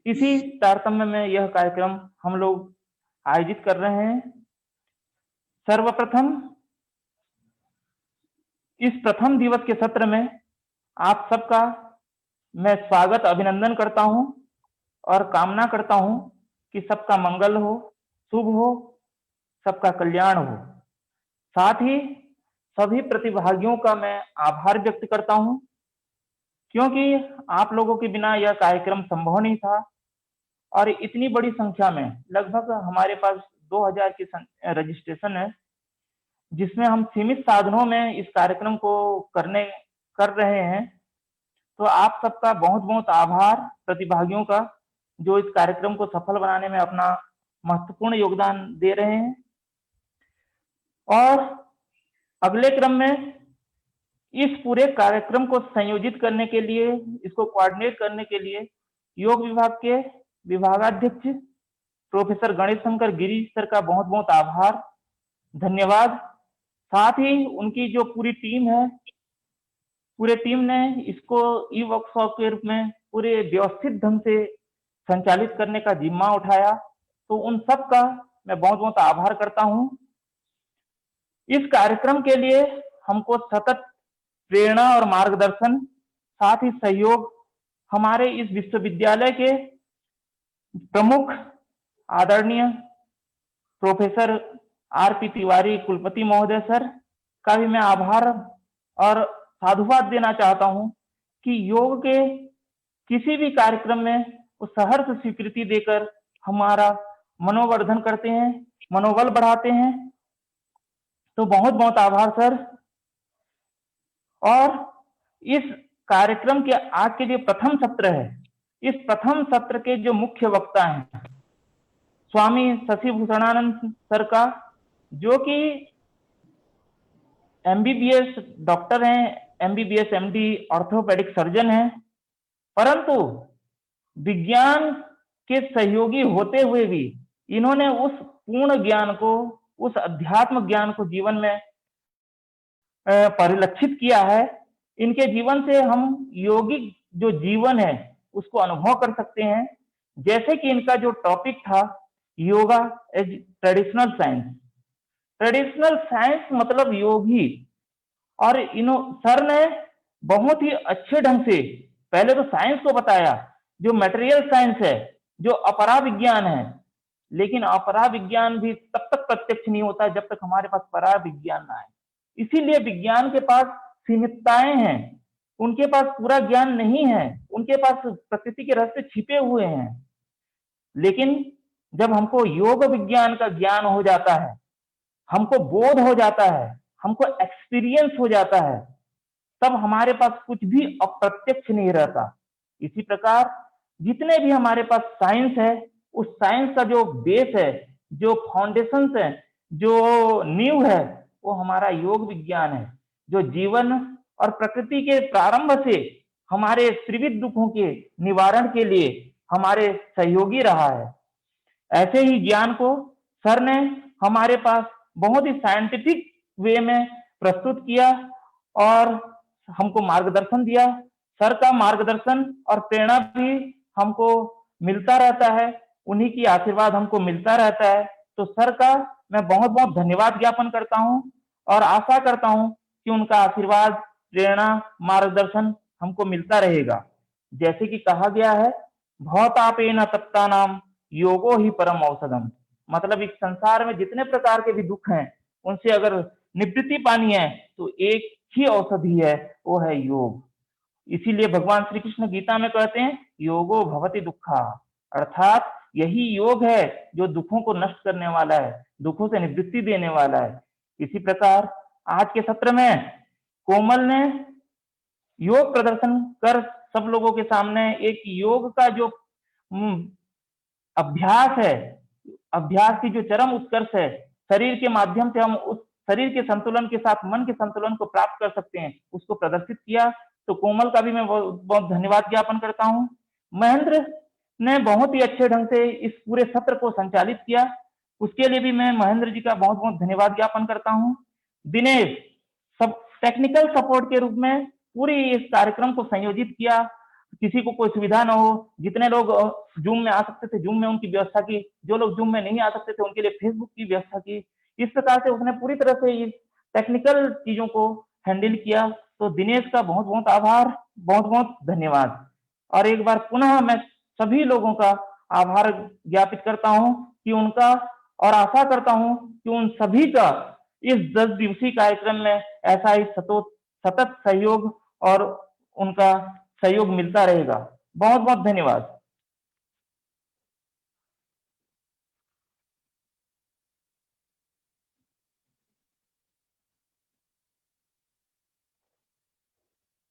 इसी तारतम्य में यह कार्यक्रम हम लोग आयोजित कर रहे हैं। सर्वप्रथम इस प्रथम दिवस के सत्र में आप सबका मैं स्वागत, अभिनंदन करता हूं और कामना करता हूं कि सबका मंगल हो, शुभ हो, सबका कल्याण हो। साथ ही सभी प्रतिभागियों का मैं आभार व्यक्त करता हूं, क्योंकि आप लोगों के बिना यह कार्यक्रम संभव नहीं था। और इतनी बड़ी संख्या में, लगभग हमारे पास 2000 की रजिस्ट्रेशन है, जिसमें हम सीमित साधनों में इस कार्यक्रम को कर रहे हैं। तो आप सबका बहुत बहुत आभार, प्रतिभागियों का, जो इस कार्यक्रम को सफल बनाने में अपना महत्वपूर्ण योगदान दे रहे हैं। और अगले क्रम में इस पूरे कार्यक्रम को संयोजित करने के लिए, इसको कोऑर्डिनेट करने के लिए योग विभाग के विभागाध्यक्ष प्रोफेसर गणेश शंकर गिरी सर का बहुत बहुत आभार, धन्यवाद। साथ ही उनकी जो पूरी टीम है, पूरे टीम ने इसको ई वर्कशॉप के रूप में पूरे व्यवस्थित ढंग से संचालित करने का जिम्मा उठाया। तो उन सब का मैं बहुत बहुत आभार करता हूं। इस कार्यक्रम के लिए हमको सतत प्रेरणा और मार्गदर्शन, साथ ही सहयोग हमारे इस विश्वविद्यालय के प्रमुख आदरणीय प्रोफेसर आर.पी. तिवारी कुलपति महोदय सर का भी मैं आभार और साधुवाद देना चाहता हूं कि योग के किसी भी कार्यक्रम में वो सहर्ष स्वीकृति देकर हमारा मनोवर्धन करते हैं, मनोबल बढ़ाते हैं। तो बहुत बहुत आभार सर। और इस कार्यक्रम के आज के जो प्रथम सत्र है, इस प्रथम सत्र के जो मुख्य वक्ता हैं स्वामी शशि भूषणानंद सर का, जो कि एमबीबीएस डॉक्टर हैं, एमबीबीएस एमडी ऑर्थोपेडिक सर्जन हैं, परंतु विज्ञान के सहयोगी होते हुए भी इन्होंने उस पूर्ण ज्ञान को, उस अध्यात्म ज्ञान को जीवन में परिलक्षित किया है। इनके जीवन से हम यौगिक जो जीवन है उसको अनुभव कर सकते हैं। जैसे कि इनका जो टॉपिक था, yoga as traditional science. Traditional science मतलब योग ही। और सर ने बहुत ही अच्छे ढंग से पहले तो साइंस को बताया, जो मटेरियल साइंस है, जो अपरा विज्ञान है। लेकिन अपरा विज्ञान भी तब तक प्रत्यक्ष नहीं होता जब तक हमारे पास परा विज्ञान ना आए। इसीलिए विज्ञान के पास सीमितताएं हैं, उनके पास पूरा ज्ञान नहीं है, उनके पास प्रकृति के रहस्य छिपे हुए हैं। लेकिन जब हमको योग विज्ञान का ज्ञान हो जाता है, हमको बोध हो जाता है, हमको एक्सपीरियंस हो जाता है, तब हमारे पास कुछ भी अप्रत्यक्ष नहीं रहता। इसी प्रकार जितने भी हमारे पास साइंस है, उस साइंस का जो बेस है, जो फाउंडेशन है, जो नींव है, वो हमारा योग विज्ञान है, जो जीवन और प्रकृति के प्रारंभ से हमारे त्रिविध दुखों के निवारण के लिए हमारे सहयोगी रहा है। ऐसे ही ज्ञान को सर ने हमारे पास बहुत ही साइंटिफिक वे में प्रस्तुत किया और हमको मार्गदर्शन दिया। सर का मार्गदर्शन और प्रेरणा भी हमको मिलता रहता है, उन्हीं की आशीर्वाद हमको मिलता रहता है। तो सर का मैं बहुत बहुत धन्यवाद ज्ञापन करता हूं और आशा करता हूं कि उनका आशीर्वाद, प्रेरणा, मार्गदर्शन हमको मिलता रहेगा। जैसे कि कहा गया है, भवतापेन तप्तानाम योगो ही परम औषधम। मतलब इस संसार में जितने प्रकार के भी दुख हैं, उनसे अगर निवृत्ति पानी है तो एक ही औषधि है, वो है योग। इसीलिए भगवान श्री कृष्ण गीता में कहते हैं, योगो भवति दुखा, अर्थात यही योग है जो दुखों को नष्ट करने वाला है, दुखों से निवृत्ति देने वाला है। इसी प्रकार आज के सत्र में कोमल ने योग प्रदर्शन कर सब लोगों के सामने एक योग का जो अभ्यास है, अभ्यास की जो चरम उत्कर्ष है, शरीर के माध्यम से हम उस शरीर के संतुलन के साथ मन के संतुलन को प्राप्त कर सकते हैं, उसको प्रदर्शित किया। तो कोमल का भी मैं बहुत बहुत धन्यवाद ज्ञापन करता हूँ। महेंद्र ने बहुत ही अच्छे ढंग से इस पूरे सत्र को संचालित किया, उसके लिए भी मैं महेंद्र जी का बहुत बहुत धन्यवाद ज्ञापन करता हूँ। दिनेश सब टेक्निकल सपोर्ट के रूप में पूरी इस कार्यक्रम को संयोजित किया। किसी को कोई सुविधा ना हो, जितने लोग जूम में आ सकते थे जूम में उनकी व्यवस्था की, जो लोग जूम में नहीं आ सकते थे उनके लिए फेसबुक की व्यवस्था की। इस प्रकार से उसने पूरी तरह से इस टेक्निकल चीजों को हैंडल किया। तो दिनेश का बहुत बहुत आभार, बहुत बहुत धन्यवाद। और एक बार पुनः मैं सभी लोगों का आभार ज्ञापित करता हूं कि उनका, और आशा करता हूं कि उन सभी का इस 10 दिवसीय कार्यक्रम में ऐसा ही सतत सहयोग और उनका सहयोग मिलता रहेगा। बहुत बहुत धन्यवाद।